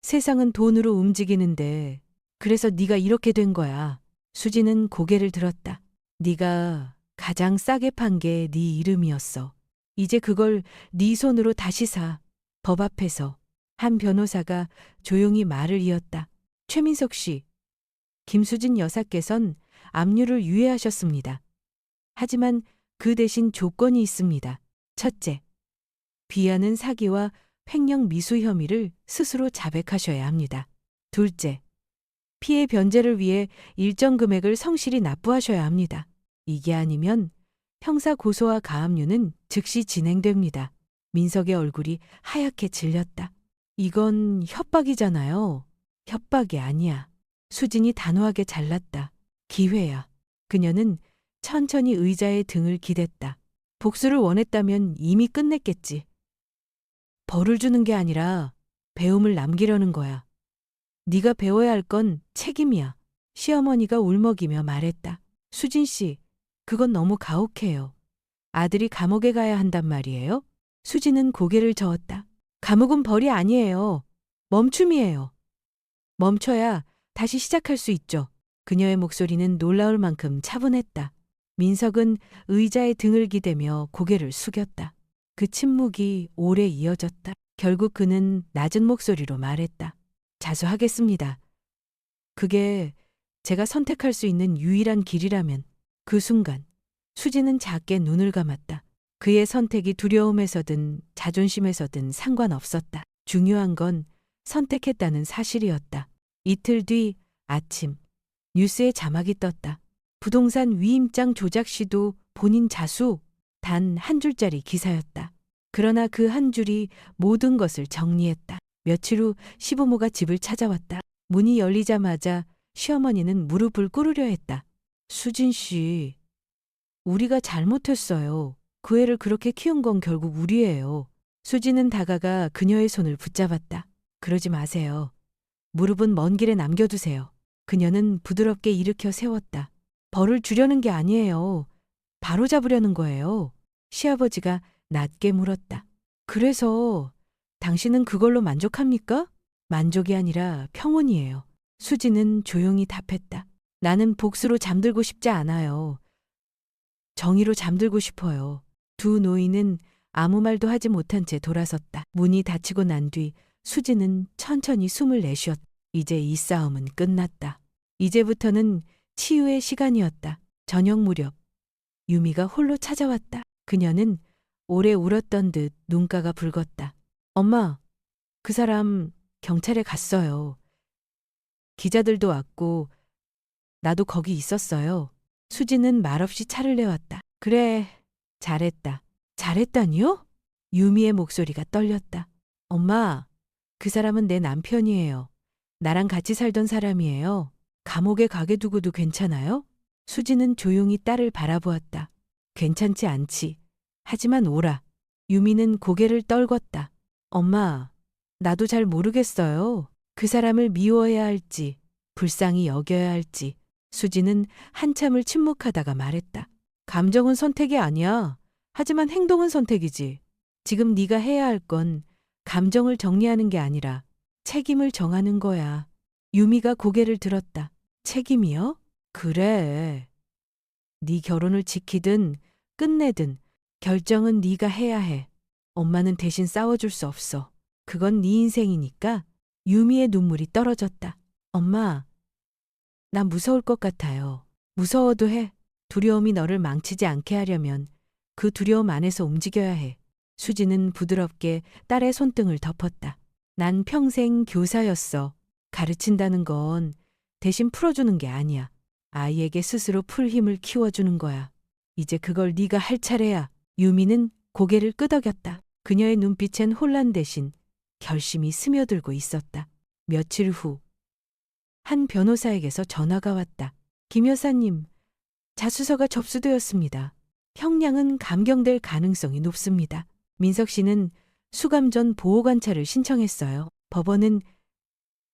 A: 세상은 돈으로 움직이는데 그래서 네가 이렇게 된 거야. 수지는 고개를 들었다. 네가 가장 싸게 판 게 네 이름이었어. 이제 그걸 네 손으로 다시 사. 법 앞에서. 한 변호사가 조용히 말을 이었다. 최민석 씨, 김수진 여사께선 압류를 유예하셨습니다. 하지만 그 대신 조건이 있습니다. 첫째, 비하는 사기와 횡령 미수 혐의를 스스로 자백하셔야 합니다. 둘째, 피해 변제를 위해 일정 금액을 성실히 납부하셔야 합니다. 이게 아니면 형사 고소와 가압류는 즉시 진행됩니다. 민석의 얼굴이 하얗게 질렸다. 이건 협박이잖아요. 협박이 아니야. 수진이 단호하게 잘랐다. 기회야. 그녀는 천천히 의자에 등을 기댔다. 복수를 원했다면 이미 끝냈겠지. 벌을 주는 게 아니라 배움을 남기려는 거야. 네가 배워야 할 건 책임이야. 시어머니가 울먹이며 말했다. 수진 씨, 그건 너무 가혹해요. 아들이 감옥에 가야 한단 말이에요? 수진은 고개를 저었다. 감옥은 벌이 아니에요. 멈춤이에요. 멈춰야 다시 시작할 수 있죠. 그녀의 목소리는 놀라울 만큼 차분했다. 민석은 의자에 등을 기대며 고개를 숙였다. 그 침묵이 오래 이어졌다. 결국 그는 낮은 목소리로 말했다. 자수하겠습니다. 그게 제가 선택할 수 있는 유일한 길이라면. 그 순간 수지는 작게 눈을 감았다. 그의 선택이 두려움에서든 자존심에서든 상관없었다. 중요한 건 선택했다는 사실이었다. 이틀 뒤 아침 뉴스에 자막이 떴다. 부동산 위임장 조작 시도 본인 자수. 단 한 줄짜리 기사였다. 그러나 그 한 줄이 모든 것을 정리했다. 며칠 후 시부모가 집을 찾아왔다. 문이 열리자마자 시어머니는 무릎을 꿇으려 했다. 수진 씨, 우리가 잘못했어요. 그 애를 그렇게 키운 건 결국 우리예요. 수진은 다가가 그녀의 손을 붙잡았다. 그러지 마세요. 무릎은 먼 길에 남겨두세요. 그녀는 부드럽게 일으켜 세웠다. 벌을 주려는 게 아니에요. 바로잡으려는 거예요. 시아버지가 낮게 물었다. 그래서 당신은 그걸로 만족합니까? 만족이 아니라 평온이에요. 수지는 조용히 답했다. 나는 복수로 잠들고 싶지 않아요. 정의로 잠들고 싶어요. 두 노인은 아무 말도 하지 못한 채 돌아섰다. 문이 닫히고 난 뒤 수지는 천천히 숨을 내쉬었다. 이제 이 싸움은 끝났다. 이제부터는 치유의 시간이었다. 저녁 무렵 유미가 홀로 찾아왔다. 그녀는 오래 울었던 듯 눈가가 붉었다. 엄마, 그 사람 경찰에 갔어요. 기자들도 왔고 나도 거기 있었어요. 수지는 말없이 차를 내왔다. 그래, 잘했다. 잘했다니요? 유미의 목소리가 떨렸다. 엄마, 그 사람은 내 남편이에요. 나랑 같이 살던 사람이에요. 감옥에 가게 두고도 괜찮아요? 수지는 조용히 딸을 바라보았다. 괜찮지 않지. 하지만 오라. 유미는 고개를 떨궜다. 엄마, 나도 잘 모르겠어요. 그 사람을 미워해야 할지, 불쌍히 여겨야 할지. 수지는 한참을 침묵하다가 말했다. 감정은 선택이 아니야. 하지만 행동은 선택이지. 지금 네가 해야 할 건 감정을 정리하는 게 아니라 책임을 정하는 거야. 유미가 고개를 들었다. 책임이요? 그래. 네 결혼을 지키든 끝내든 결정은 네가 해야 해. 엄마는 대신 싸워줄 수 없어. 그건 네 인생이니까. 유미의 눈물이 떨어졌다. 엄마, 나 무서울 것 같아요. 무서워도 해. 두려움이 너를 망치지 않게 하려면 그 두려움 안에서 움직여야 해. 수지는 부드럽게 딸의 손등을 덮었다. 난 평생 교사였어. 가르친다는 건 대신 풀어주는 게 아니야. 아이에게 스스로 풀 힘을 키워주는 거야. 이제 그걸 네가 할 차례야. 유미는 고개를 끄덕였다. 그녀의 눈빛엔 혼란 대신 결심이 스며들고 있었다. 며칠 후, 한 변호사에게서 전화가 왔다. 김 여사님, 자수서가 접수되었습니다. 형량은 감경될 가능성이 높습니다. 민석 씨는 수감 전 보호관찰을 신청했어요. 법원은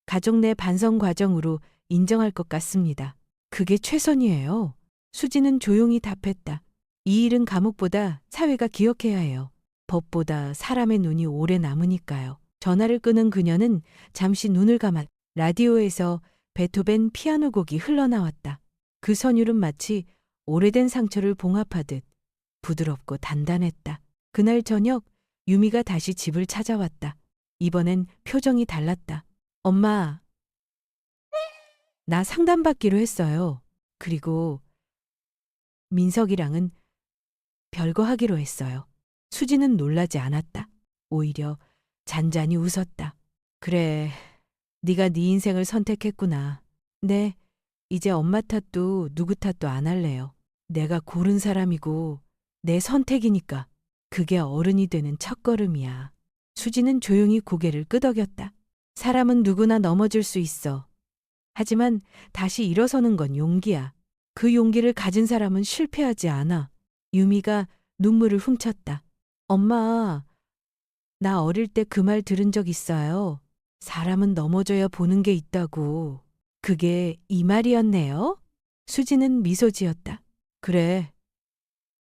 A: 가족 내 반성 과정으로 인정할 것 같습니다. 그게 최선이에요. 수지는 조용히 답했다. 이 일은 감옥보다 사회가 기억해야 해요. 법보다 사람의 눈이 오래 남으니까요. 전화를 끄는 그녀는 잠시 눈을 감았. 라디오에서 베토벤 피아노 곡이 흘러나왔다. 그 선율은 마치 오래된 상처를 봉합하듯 부드럽고 단단했다. 그날 저녁 유미가 다시 집을 찾아왔다. 이번엔 표정이 달랐다. 엄마, 나 상담받기로 했어요. 그리고 민석이랑은 별거 하기로 했어요. 수지는 놀라지 않았다. 오히려 잔잔히 웃었다. 그래, 네가 네 인생을 선택했구나. 네, 이제 엄마 탓도 누구 탓도 안 할래요. 내가 고른 사람이고 내 선택이니까. 그게 어른이 되는 첫걸음이야. 수지는 조용히 고개를 끄덕였다. 사람은 누구나 넘어질 수 있어. 하지만 다시 일어서는 건 용기야. 그 용기를 가진 사람은 실패하지 않아. 유미가 눈물을 훔쳤다. 엄마, 나 어릴 때 그 말 들은 적 있어요. 사람은 넘어져야 보는 게 있다고. 그게 이 말이었네요? 수지는 미소 지었다. 그래.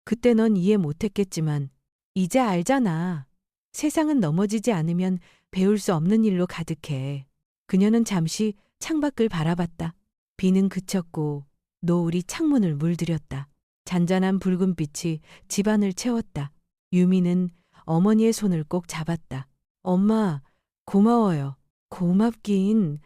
A: 그때 넌 이해 못했겠지만 이제 알잖아. 세상은 넘어지지 않으면 배울 수 없는 일로 가득해. 그녀는 잠시 창밖을 바라봤다. 비는 그쳤고 노을이 창문을 물들였다. 잔잔한 붉은빛이 집안을 채웠다. 유미는 어머니의 손을 꼭 잡았다. 엄마, 고마워요. 고맙긴.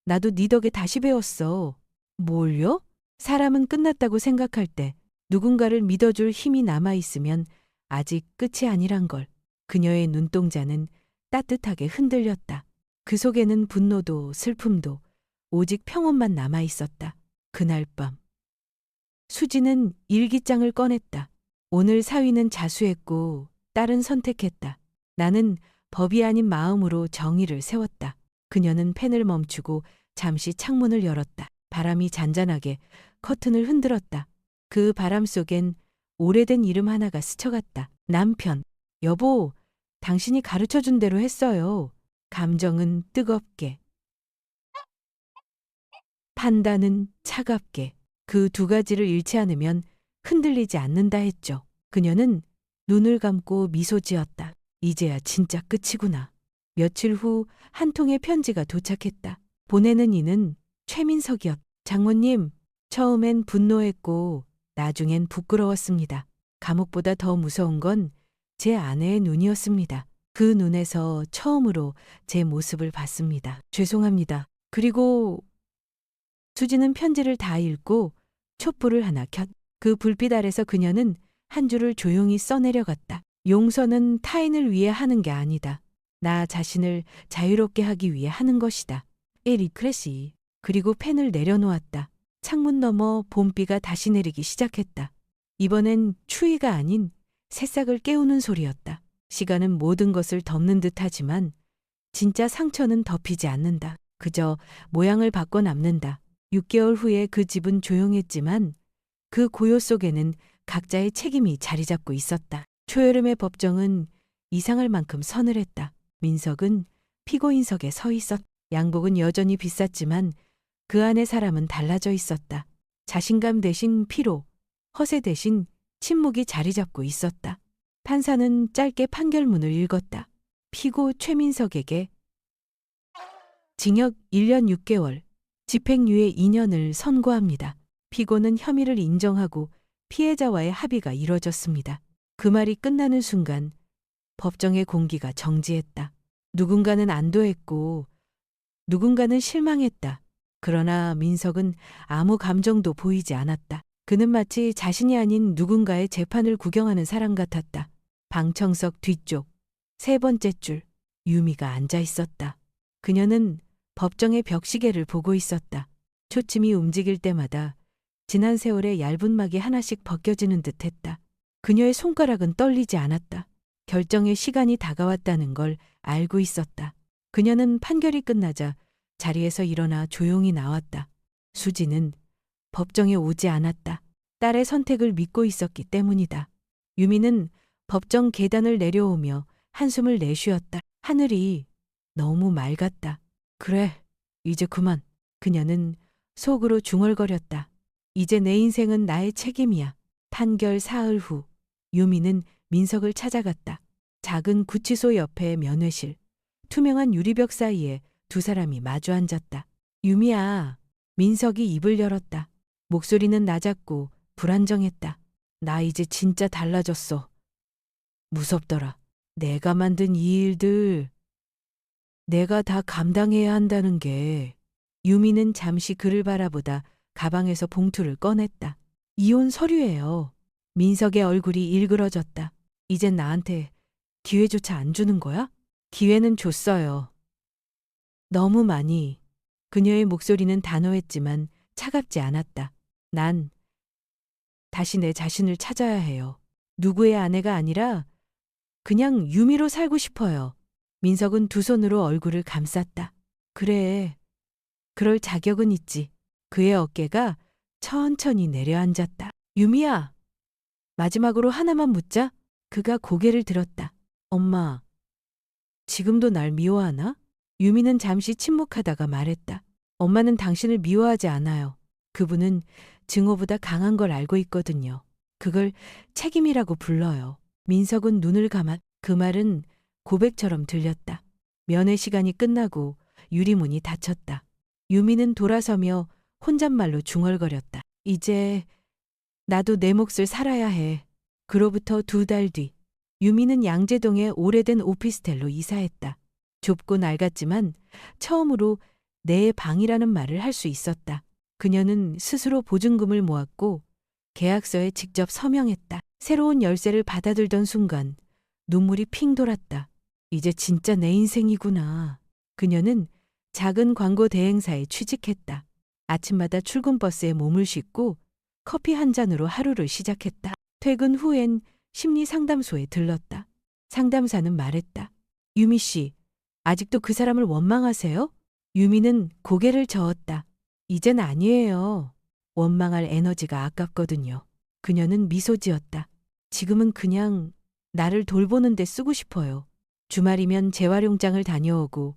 A: 나도 네 덕에 다시 배웠어. 뭘요? 사람은 끝났다고 생각할 때 누군가를 믿어줄 힘이 남아있으면 아직 끝이 아니란 걸. 그녀의 눈동자는 따뜻하게 흔들렸다. 그 속에는 분노도 슬픔도 오직 평온만 남아있었다. 그날 밤. 수지는 일기장을 꺼냈다. 오늘 사위는 자수했고 딸은 선택했다. 나는 법이 아닌 마음으로 정의를 세웠다. 그녀는 펜을 멈추고 잠시 창문을 열었다. 바람이 잔잔하게 커튼을 흔들었다. 그 바람 속엔 오래된 이름 하나가 스쳐갔다. 남편. 여보, 당신이 가르쳐준 대로 했어요. 감정은 뜨겁게. 판단은 차갑게. 그 두 가지를 잃지 않으면 흔들리지 않는다 했죠. 그녀는 눈을 감고 미소 지었다. 이제야 진짜 끝이구나. 며칠 후 한 통의 편지가 도착했다. 보내는 이는 최민석이었다. 장모님, 처음엔 분노했고 나중엔 부끄러웠습니다. 감옥보다 더 무서운 건 제 아내의 눈이었습니다. 그 눈에서 처음으로 제 모습을 봤습니다. 죄송합니다. 그리고 수지는 편지를 다 읽고 촛불을 하나 켰. 그 불빛 아래서 그녀는 한 줄을 조용히 써내려갔다. 용서는 타인을 위해 하는 게 아니다. 나 자신을 자유롭게 하기 위해 하는 것이다. 에리크레시. 그리고 펜을 내려놓았다. 창문 너머 봄비가 다시 내리기 시작했다. 이번엔 추위가 아닌 새싹을 깨우는 소리였다. 시간은 모든 것을 덮는 듯하지만 진짜 상처는 덮이지 않는다. 그저 모양을 바꿔 남는다. 6개월 후에 그 집은 조용했지만 그 고요 속에는 각자의 책임이 자리 잡고 있었다. 초여름의 법정은 이상할 만큼 서늘했다. 민석은 피고인석에 서 있었다. 양복은 여전히 비쌌지만 그 안에 사람은 달라져 있었다. 자신감 대신 피로, 허세 대신 침묵이 자리 잡고 있었다. 판사는 짧게 판결문을 읽었다. 피고 최민석에게 징역 1년 6개월, 집행유예 2년을 선고합니다. 피고는 혐의를 인정하고 피해자와의 합의가 이뤄졌습니다. 그 말이 끝나는 순간 법정의 공기가 정지했다. 누군가는 안도했고 누군가는 실망했다. 그러나 민석은 아무 감정도 보이지 않았다. 그는 마치 자신이 아닌 누군가의 재판을 구경하는 사람 같았다. 방청석 뒤쪽, 세 번째 줄, 유미가 앉아 있었다. 그녀는 법정의 벽시계를 보고 있었다. 초침이 움직일 때마다 지난 세월의 얇은 막이 하나씩 벗겨지는 듯했다. 그녀의 손가락은 떨리지 않았다. 결정의 시간이 다가왔다는 걸 알고 있었다. 그녀는 판결이 끝나자 자리에서 일어나 조용히 나왔다. 수지는 법정에 오지 않았다. 딸의 선택을 믿고 있었기 때문이다. 유미는 법정 계단을 내려오며 한숨을 내쉬었다. 하늘이 너무 맑았다. 그래, 이제 그만. 그녀는 속으로 중얼거렸다. 이제 내 인생은 나의 책임이야. 판결 사흘 후 유미는 민석을 찾아갔다. 작은 구치소 옆에 면회실, 투명한 유리벽 사이에 두 사람이 마주 앉았다. 유미야. 민석이 입을 열었다. 목소리는 낮았고 불안정했다. 나 이제 진짜 달라졌어. 무섭더라. 내가 만든 이 일들 내가 다 감당해야 한다는 게. 유미는 잠시 그를 바라보다 가방에서 봉투를 꺼냈다. 이혼 서류예요. 민석의 얼굴이 일그러졌다. 이젠 나한테 기회조차 안 주는 거야? 기회는 줬어요. 너무 많이. 그녀의 목소리는 단호했지만 차갑지 않았다. 난 다시 내 자신을 찾아야 해요. 누구의 아내가 아니라 그냥 유미로 살고 싶어요. 민석은 두 손으로 얼굴을 감쌌다. 그래, 그럴 자격은 있지. 그의 어깨가 천천히 내려앉았다. 유미야, 마지막으로 하나만 묻자. 그가 고개를 들었다. 엄마, 지금도 날 미워하나? 유미는 잠시 침묵하다가 말했다. 엄마는 당신을 미워하지 않아요. 그분은 증오보다 강한 걸 알고 있거든요. 그걸 책임이라고 불러요. 민석은 눈을 감았. 그 말은 고백처럼 들렸다. 면회 시간이 끝나고 유리문이 닫혔다. 유미는 돌아서며 혼잣말로 중얼거렸다. 이제 나도 내 몫을 살아야 해. 그로부터 2달 뒤, 유미는 양재동의 오래된 오피스텔로 이사했다. 좁고 낡았지만 처음으로 내 방이라는 말을 할 수 있었다. 그녀는 스스로 보증금을 모았고 계약서에 직접 서명했다. 새로운 열쇠를 받아들던 순간 눈물이 핑 돌았다. 이제 진짜 내 인생이구나. 그녀는 작은 광고 대행사에 취직했다. 아침마다 출근 버스에 몸을 싣고 커피 한 잔으로 하루를 시작했다. 퇴근 후엔 심리 상담소에 들렀다. 상담사는 말했다. 유미 씨, 아직도 그 사람을 원망하세요? 유미는 고개를 저었다. 이젠 아니에요. 원망할 에너지가 아깝거든요. 그녀는 미소 지었다. 지금은 그냥 나를 돌보는 데 쓰고 싶어요. 주말이면 재활용장을 다녀오고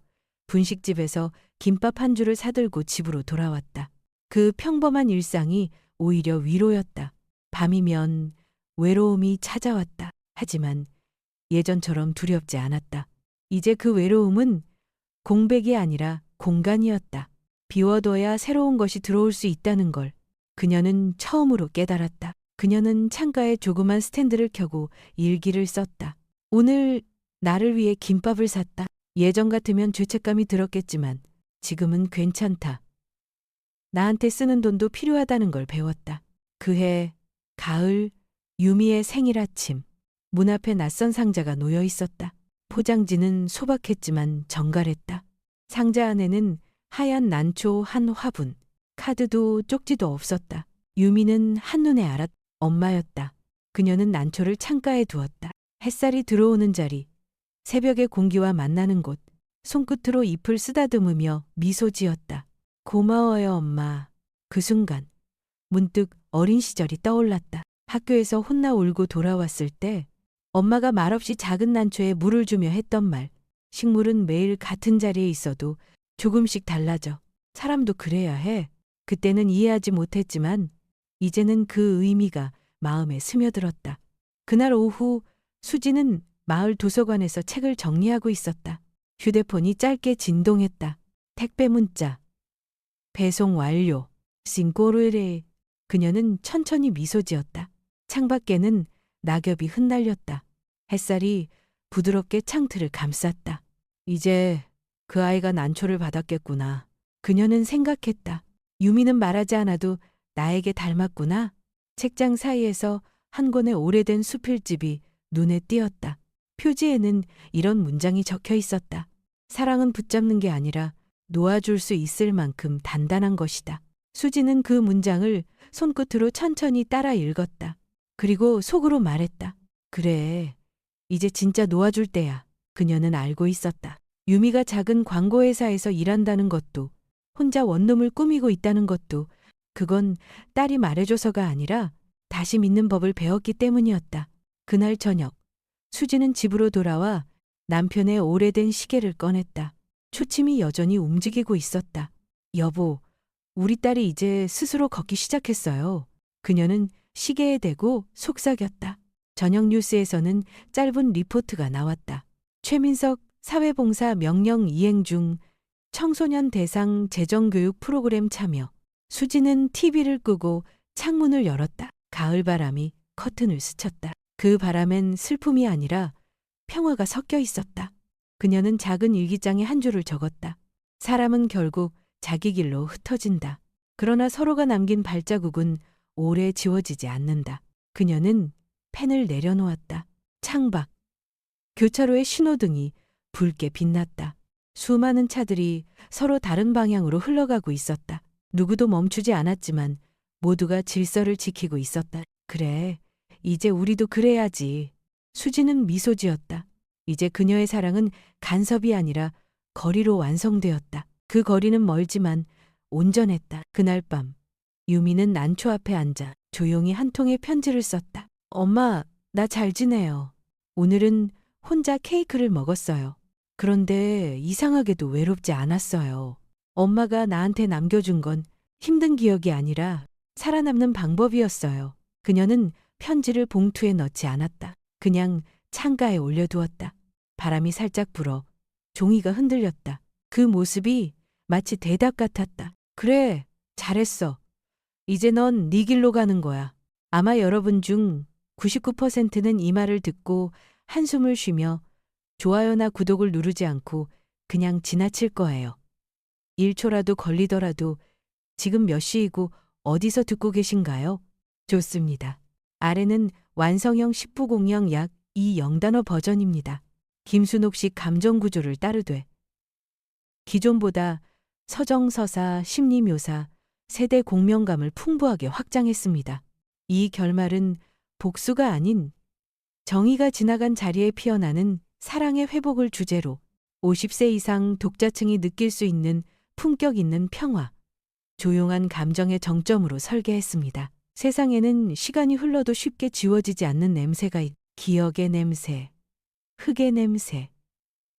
A: 분식집에서 김밥 한 줄을 사들고 집으로 돌아왔다. 그 평범한 일상이 오히려 위로였다. 밤이면 외로움이 찾아왔다. 하지만 예전처럼 두렵지 않았다. 이제 그 외로움은 공백이 아니라 공간이었다. 비워둬야 새로운 것이 들어올 수 있다는 걸 그녀는 처음으로 깨달았다. 그녀는 창가에 조그만 스탠드를 켜고 일기를 썼다. 오늘 나를 위해 김밥을 샀다. 예전 같으면 죄책감이 들었겠지만 지금은 괜찮다. 나한테 쓰는 돈도 필요하다는 걸 배웠다. 그해 가을, 유미의 생일 아침, 문 앞에 낯선 상자가 놓여 있었다. 포장지는 소박했지만 정갈했다. 상자 안에는 하얀 난초 한 화분, 카드도 쪽지도 없었다. 유미는 한눈에 알았다. 엄마였다. 그녀는 난초를 창가에 두었다. 햇살이 들어오는 자리, 새벽의 공기와 만나는 곳, 손끝으로 잎을 쓰다듬으며 미소 지었다. 고마워요, 엄마. 그 순간 문득 어린 시절이 떠올랐다. 학교에서 혼나 울고 돌아왔을 때 엄마가 말없이 작은 난초에 물을 주며 했던 말. 식물은 매일 같은 자리에 있어도 조금씩 달라져. 사람도 그래야 해. 그때는 이해하지 못했지만 이제는 그 의미가 마음에 스며들었다. 그날 오후 수지는 마을 도서관에서 책을 정리하고 있었다. 휴대폰이 짧게 진동했다. 택배 문자. 배송 완료. 싱꼬르레. 그녀는 천천히 미소 지었다. 창밖에는 낙엽이 흩날렸다. 햇살이 부드럽게 창틀을 감쌌다. 이제 그 아이가 난초를 받았겠구나. 그녀는 생각했다. 유미는 말하지 않아도 나에게 닮았구나. 책장 사이에서 한 권의 오래된 수필집이 눈에 띄었다. 표지에는 이런 문장이 적혀 있었다. 사랑은 붙잡는 게 아니라 놓아줄 수 있을 만큼 단단한 것이다. 수지는 그 문장을 손끝으로 천천히 따라 읽었다. 그리고 속으로 말했다. 그래, 이제 진짜 놓아줄 때야. 그녀는 알고 있었다. 유미가 작은 광고회사에서 일한다는 것도, 혼자 원룸을 꾸미고 있다는 것도, 그건 딸이 말해줘서가 아니라 다시 믿는 법을 배웠기 때문이었다. 그날 저녁, 수지는 집으로 돌아와 남편의 오래된 시계를 꺼냈다. 초침이 여전히 움직이고 있었다. 여보, 우리 딸이 이제 스스로 걷기 시작했어요. 그녀는 시계에 대고 속삭였다. 저녁 뉴스에서는 짧은 리포트가 나왔다. 최민석 사회봉사 명령 이행 중 청소년 대상 재정교육 프로그램 참여. 수지는 TV를 끄고 창문을 열었다. 가을바람이 커튼을 스쳤다. 그 바람엔 슬픔이 아니라 평화가 섞여 있었다. 그녀는 작은 일기장에 한 줄을 적었다. 사람은 결국 자기 길로 흩어진다. 그러나 서로가 남긴 발자국은 오래 지워지지 않는다. 그녀는 펜을 내려놓았다. 창밖. 교차로의 신호등이 붉게 빛났다. 수많은 차들이 서로 다른 방향으로 흘러가고 있었다. 누구도 멈추지 않았지만 모두가 질서를 지키고 있었다. 그래, 이제 우리도 그래야지. 수지는 미소 지었다. 이제 그녀의 사랑은 간섭이 아니라 거리로 완성되었다. 그 거리는 멀지만 온전했다. 그날 밤 유미는 난초 앞에 앉아 조용히 한 통의 편지를 썼다. 엄마, 나 잘 지내요. 오늘은 혼자 케이크를 먹었어요. 그런데 이상하게도 외롭지 않았어요. 엄마가 나한테 남겨준 건 힘든 기억이 아니라 살아남는 방법이었어요. 그녀는 편지를 봉투에 넣지 않았다. 그냥 창가에 올려두었다. 바람이 살짝 불어 종이가 흔들렸다. 그 모습이 마치 대답 같았다. 그래, 잘했어. 이제 넌 네 길로 가는 거야. 아마 여러분 중 99%는 이 말을 듣고 한숨을 쉬며 좋아요나 구독을 누르지 않고 그냥 지나칠 거예요. 1초라도 걸리더라도 지금 몇 시이고 어디서 듣고 계신가요? 좋습니다. 아래는 완성형 19공형 약 2영단어 버전입니다. 김순옥식 감정 구조를 따르되 기존보다 서정서사, 심리묘사, 세대 공명감을 풍부하게 확장했습니다. 이 결말은 복수가 아닌 정의가 지나간 자리에 피어나는 사랑의 회복을 주제로 50세 이상 독자층이 느낄 수 있는 품격 있는 평화, 조용한 감정의 정점으로 설계했습니다. 세상에는 시간이 흘러도 쉽게 지워지지 않는 냄새가 기억의 냄새, 흙의 냄새,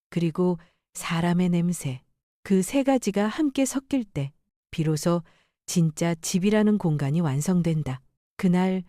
A: 그리고 사람의 냄새. 그 세 가지가 함께 섞일 때 비로소 진짜 집이라는 공간이 완성된다. 그날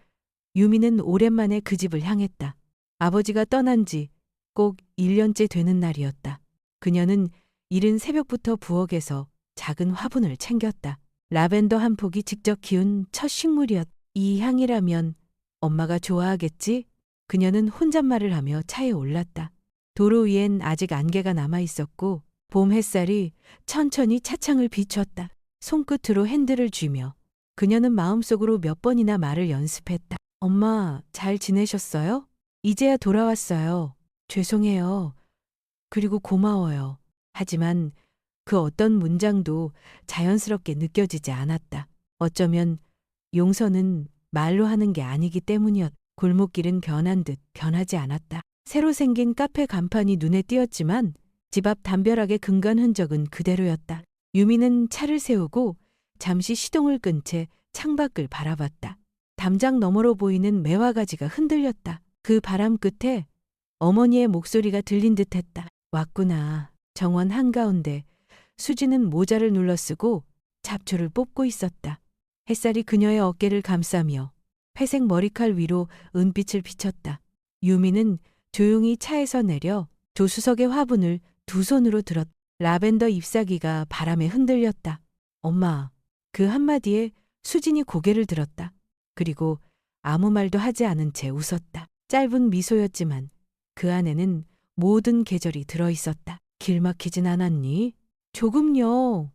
A: 유미는 오랜만에 그 집을 향했다. 아버지가 떠난 지 꼭 1년째 되는 날이었다. 그녀는 이른 새벽부터 부엌에서 작은 화분을 챙겼다. 라벤더 한 폭이 직접 키운 첫 식물이었다. 이 향이라면 엄마가 좋아하겠지? 그녀는 혼잣말을 하며 차에 올랐다. 도로 위엔 아직 안개가 남아 있었고 봄 햇살이 천천히 차창을 비췄다. 손끝으로 핸들을 쥐며 그녀는 마음속으로 몇 번이나 말을 연습했다. 엄마, 잘 지내셨어요? 이제야 돌아왔어요. 죄송해요. 그리고 고마워요. 하지만 그 어떤 문장도 자연스럽게 느껴지지 않았다. 어쩌면 용서는 말로 하는 게 아니기 때문이었다. 골목길은 변한 듯 변하지 않았다. 새로 생긴 카페 간판이 눈에 띄었지만 집 앞 담벼락의 근간 흔적은 그대로였다. 유미는 차를 세우고 잠시 시동을 끈 채 창밖을 바라봤다. 담장 너머로 보이는 매화가지가 흔들렸다. 그 바람 끝에 어머니의 목소리가 들린 듯했다. 왔구나. 정원 한가운데 수지는 모자를 눌러쓰고 잡초를 뽑고 있었다. 햇살이 그녀의 어깨를 감싸며 회색 머리칼 위로 은빛을 비쳤다. 유미는 조용히 차에서 내려 조수석의 화분을 두 손으로 들었다. 라벤더 잎사귀가 바람에 흔들렸다. 엄마, 그 한마디에 수진이 고개를 들었다. 그리고 아무 말도 하지 않은 채 웃었다. 짧은 미소였지만 그 안에는 모든 계절이 들어있었다. 길 막히진 않았니? 조금요.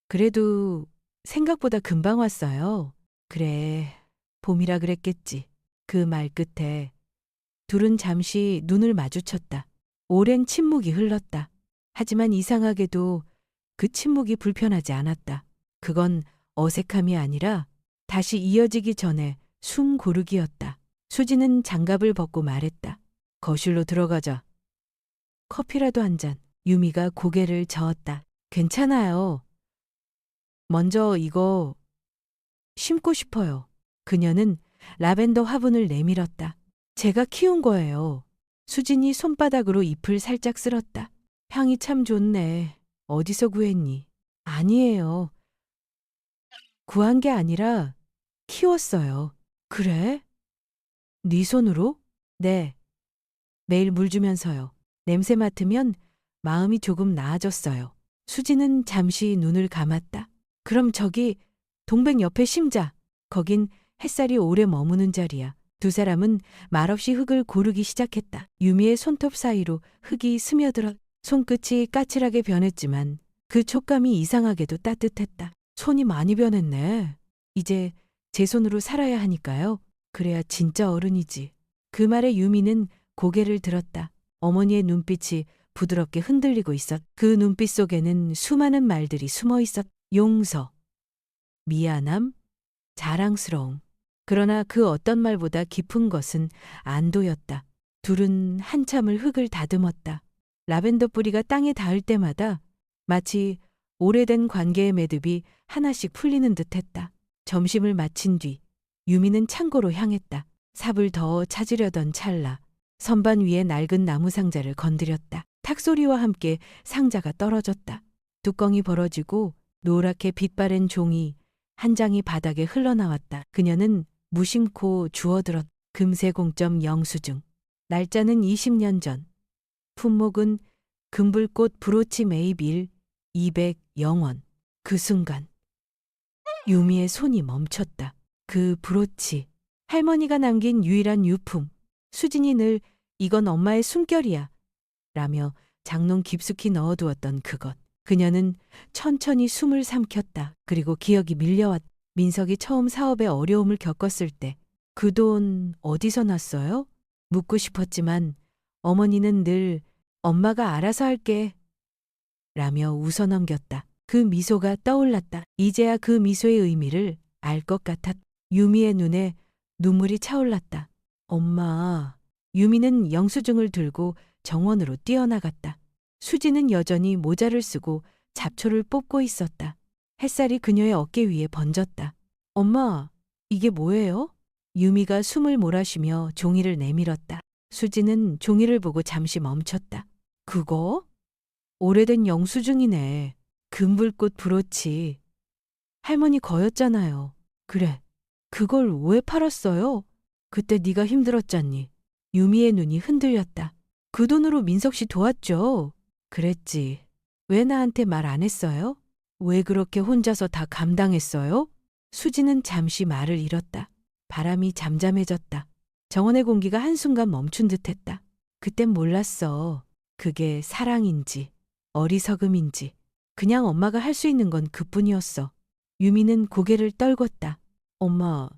A: 그래도 생각보다 금방 왔어요. 그래, 봄이라 그랬겠지. 그 말 끝에 둘은 잠시 눈을 마주쳤다. 오랜 침묵이 흘렀다. 하지만 이상하게도 그 침묵이 불편하지 않았다. 그건 어색함이 아니라 다시 이어지기 전에 숨 고르기였다. 수지는 장갑을 벗고 말했다. 거실로 들어가자. 커피라도 한 잔. 유미가 고개를 저었다. 괜찮아요. 먼저 이거 심고 싶어요. 그녀는 라벤더 화분을 내밀었다. 제가 키운 거예요. 수진이 손바닥으로 잎을 살짝 쓸었다. 향이 참 좋네. 어디서 구했니? 아니에요. 구한 게 아니라 키웠어요. 그래? 네 손으로? 네. 매일 물 주면서요. 냄새 맡으면 마음이 조금 나아졌어요. 수지는 잠시 눈을 감았다. 그럼 저기 동백 옆에 심자. 거긴 햇살이 오래 머무는 자리야. 두 사람은 말없이 흙을 고르기 시작했다. 유미의 손톱 사이로 흙이 스며들어 손끝이 까칠하게 변했지만 그 촉감이 이상하게도 따뜻했다. 손이 많이 변했네. 이제 제 손으로 살아야 하니까요. 그래야 진짜 어른이지. 그 말에 유미는 고개를 들었다. 어머니의 눈빛이 부드럽게 흔들리고 있었. 그 눈빛 속에는 수많은 말들이 숨어 있었. 용서, 미안함, 자랑스러움. 그러나 그 어떤 말보다 깊은 것은 안도였다. 둘은 한참을 흙을 다듬었다. 라벤더 뿌리가 땅에 닿을 때마다 마치 오래된 관계의 매듭이 하나씩 풀리는 듯했다. 점심을 마친 뒤 유미는 창고로 향했다. 삽을 더 찾으려던 찰나 선반 위에 낡은 나무 상자를 건드렸다. 탁소리와 함께 상자가 떨어졌다. 뚜껑이 벌어지고 노랗게 빛바랜 종이 한 장이 바닥에 흘러나왔다. 그녀는 무심코 주워들었. 금세 공점 영수증. 날짜는 20년 전. 품목은 금불꽃 브로치 매입 200영원. 그 순간 유미의 손이 멈췄다. 그 브로치. 할머니가 남긴 유일한 유품. 수진이 늘 이건 엄마의 숨결이야 라며 장롱 깊숙이 넣어두었던 그것. 그녀는 천천히 숨을 삼켰다. 그리고 기억이 밀려왔. 민석이 처음 사업에 어려움을 겪었을 때 그 돈 어디서 났어요? 묻고 싶었지만 어머니는 늘 엄마가 알아서 할게 라며 웃어넘겼다. 그 미소가 떠올랐다. 이제야 그 미소의 의미를 알 것 같았. 유미의 눈에 눈물이 차올랐다. 엄마. 유미는 영수증을 들고 정원으로 뛰어나갔다. 수지는 여전히 모자를 쓰고 잡초를 뽑고 있었다. 햇살이 그녀의 어깨 위에 번졌다. 엄마, 이게 뭐예요? 유미가 숨을 몰아쉬며 종이를 내밀었다. 수지는 종이를 보고 잠시 멈췄다. 그거? 오래된 영수증이네. 금불꽃 브로치. 할머니 거였잖아요. 그래. 그걸 왜 팔았어요? 그때 네가 힘들었잖니. 유미의 눈이 흔들렸다. 그 돈으로 민석 씨 도왔죠. 그랬지. 왜 나한테 말 안 했어요? 왜 그렇게 혼자서 다 감당했어요? 수지는 잠시 말을 잃었다. 바람이 잠잠해졌다. 정원의 공기가 한순간 멈춘 듯했다. 그땐 몰랐어. 그게 사랑인지 어리석음인지. 그냥 엄마가 할 수 있는 건 그뿐이었어. 유미는 고개를 떨궜다. 엄마,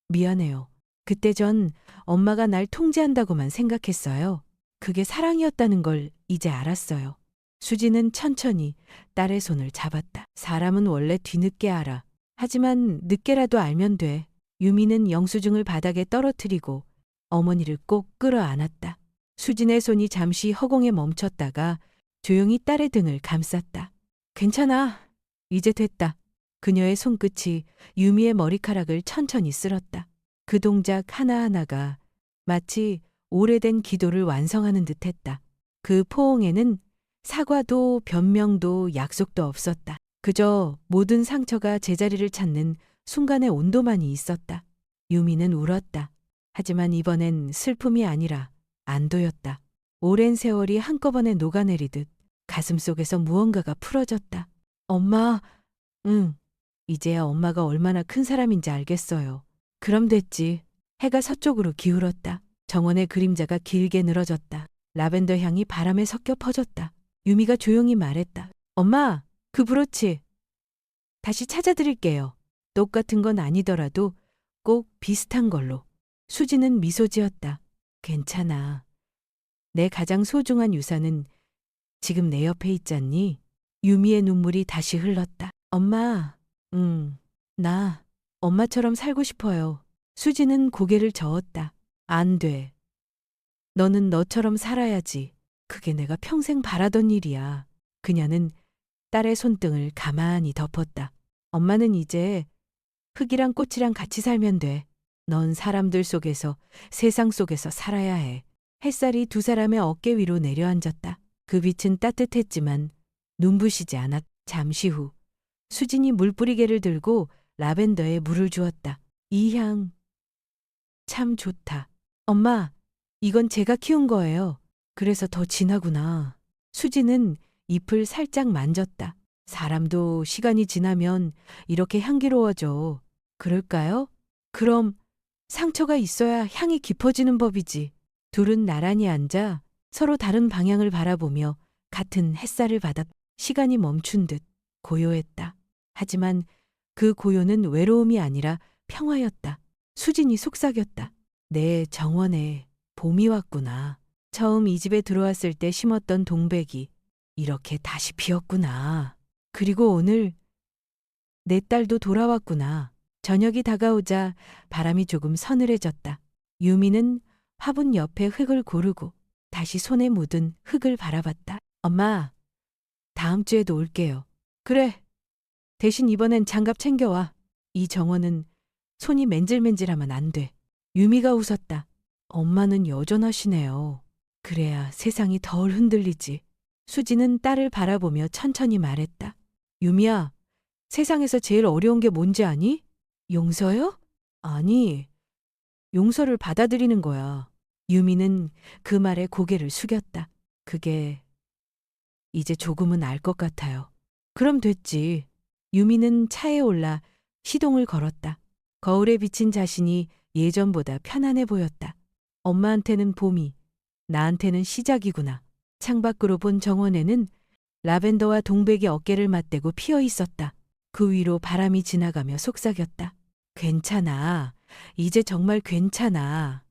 A: 미안해요. 그때 전 엄마가 날 통제한다고만 생각했어요. 그게 사랑이었다는 걸 이제 알았어요. 수지는 천천히 딸의 손을 잡았다. 사람은 원래 뒤늦게 알아. 하지만 늦게라도 알면 돼. 유미는 영수증을 바닥에 떨어뜨리고 어머니를 꼭 끌어안았다. 수진의 손이 잠시 허공에 멈췄다가 조용히 딸의 등을 감쌌다. 괜찮아. 이제 됐다. 그녀의 손끝이 유미의 머리카락을 천천히 쓸었다. 그 동작 하나하나가 마치 오래된 기도를 완성하는 듯했다. 그 포옹에는 사과도 변명도 약속도 없었다. 그저 모든 상처가 제자리를 찾는 순간의 온도만이 있었다. 유미는 울었다. 하지만 이번엔 슬픔이 아니라 안도였다. 오랜 세월이 한꺼번에 녹아내리듯 가슴속에서 무언가가 풀어졌다. 엄마, 응. 이제야 엄마가 얼마나 큰 사람인지 알겠어요. 그럼 됐지. 해가 서쪽으로 기울었다. 정원의 그림자가 길게 늘어졌다. 라벤더 향이 바람에 섞여 퍼졌다. 유미가 조용히 말했다. 엄마, 그 브로치 다시 찾아드릴게요. 똑같은 건 아니더라도 꼭 비슷한 걸로. 수지는 미소 지었다. 괜찮아. 내 가장 소중한 유산은 지금 내 옆에 있잖니? 유미의 눈물이 다시 흘렀다. 엄마, 나 엄마처럼 살고 싶어요. 수지는 고개를 저었다. 안 돼. 너는 너처럼 살아야지. 그게 내가 평생 바라던 일이야. 그녀는 딸의 손등을 가만히 덮었다. 엄마는 이제 흙이랑 꽃이랑 같이 살면 돼. 넌 사람들 속에서, 세상 속에서 살아야 해. 햇살이 두 사람의 어깨 위로 내려앉았다. 그 빛은 따뜻했지만 눈부시지 않았. 잠시 후 수진이 물뿌리개를 들고 라벤더에 물을 주었다. 이 향 참 좋다. 엄마, 이건 제가 키운 거예요. 그래서 더 진하구나. 수지는 잎을 살짝 만졌다. 사람도 시간이 지나면 이렇게 향기로워져. 그럴까요? 그럼 상처가 있어야 향이 깊어지는 법이지. 둘은 나란히 앉아 서로 다른 방향을 바라보며 같은 햇살을 받았. 시간이 멈춘 듯 고요했다. 하지만 그 고요는 외로움이 아니라 평화였다. 수진이 속삭였다. 내 정원에 봄이 왔구나. 처음 이 집에 들어왔을 때 심었던 동백이 이렇게 다시 피었구나. 그리고 오늘 내 딸도 돌아왔구나. 저녁이 다가오자 바람이 조금 서늘해졌다. 유미는 화분 옆에 흙을 고르고 다시 손에 묻은 흙을 바라봤다. 엄마, 다음 주에도 올게요. 그래. 대신 이번엔 장갑 챙겨와. 이 정원은 손이 맨질맨질하면 안 돼. 유미가 웃었다. 엄마는 여전하시네요. 그래야 세상이 덜 흔들리지. 수지는 딸을 바라보며 천천히 말했다. 유미야, 세상에서 제일 어려운 게 뭔지 아니? 용서요? 아니, 용서를 받아들이는 거야. 유미는 그 말에 고개를 숙였다. 그게 이제 조금은 알 것 같아요. 그럼 됐지. 유미는 차에 올라 시동을 걸었다. 거울에 비친 자신이 예전보다 편안해 보였다. 엄마한테는 봄이, 나한테는 시작이구나. 창밖으로 본 정원에는 라벤더와 동백이 어깨를 맞대고 피어 있었다. 그 위로 바람이 지나가며 속삭였다. 괜찮아. 이제 정말 괜찮아.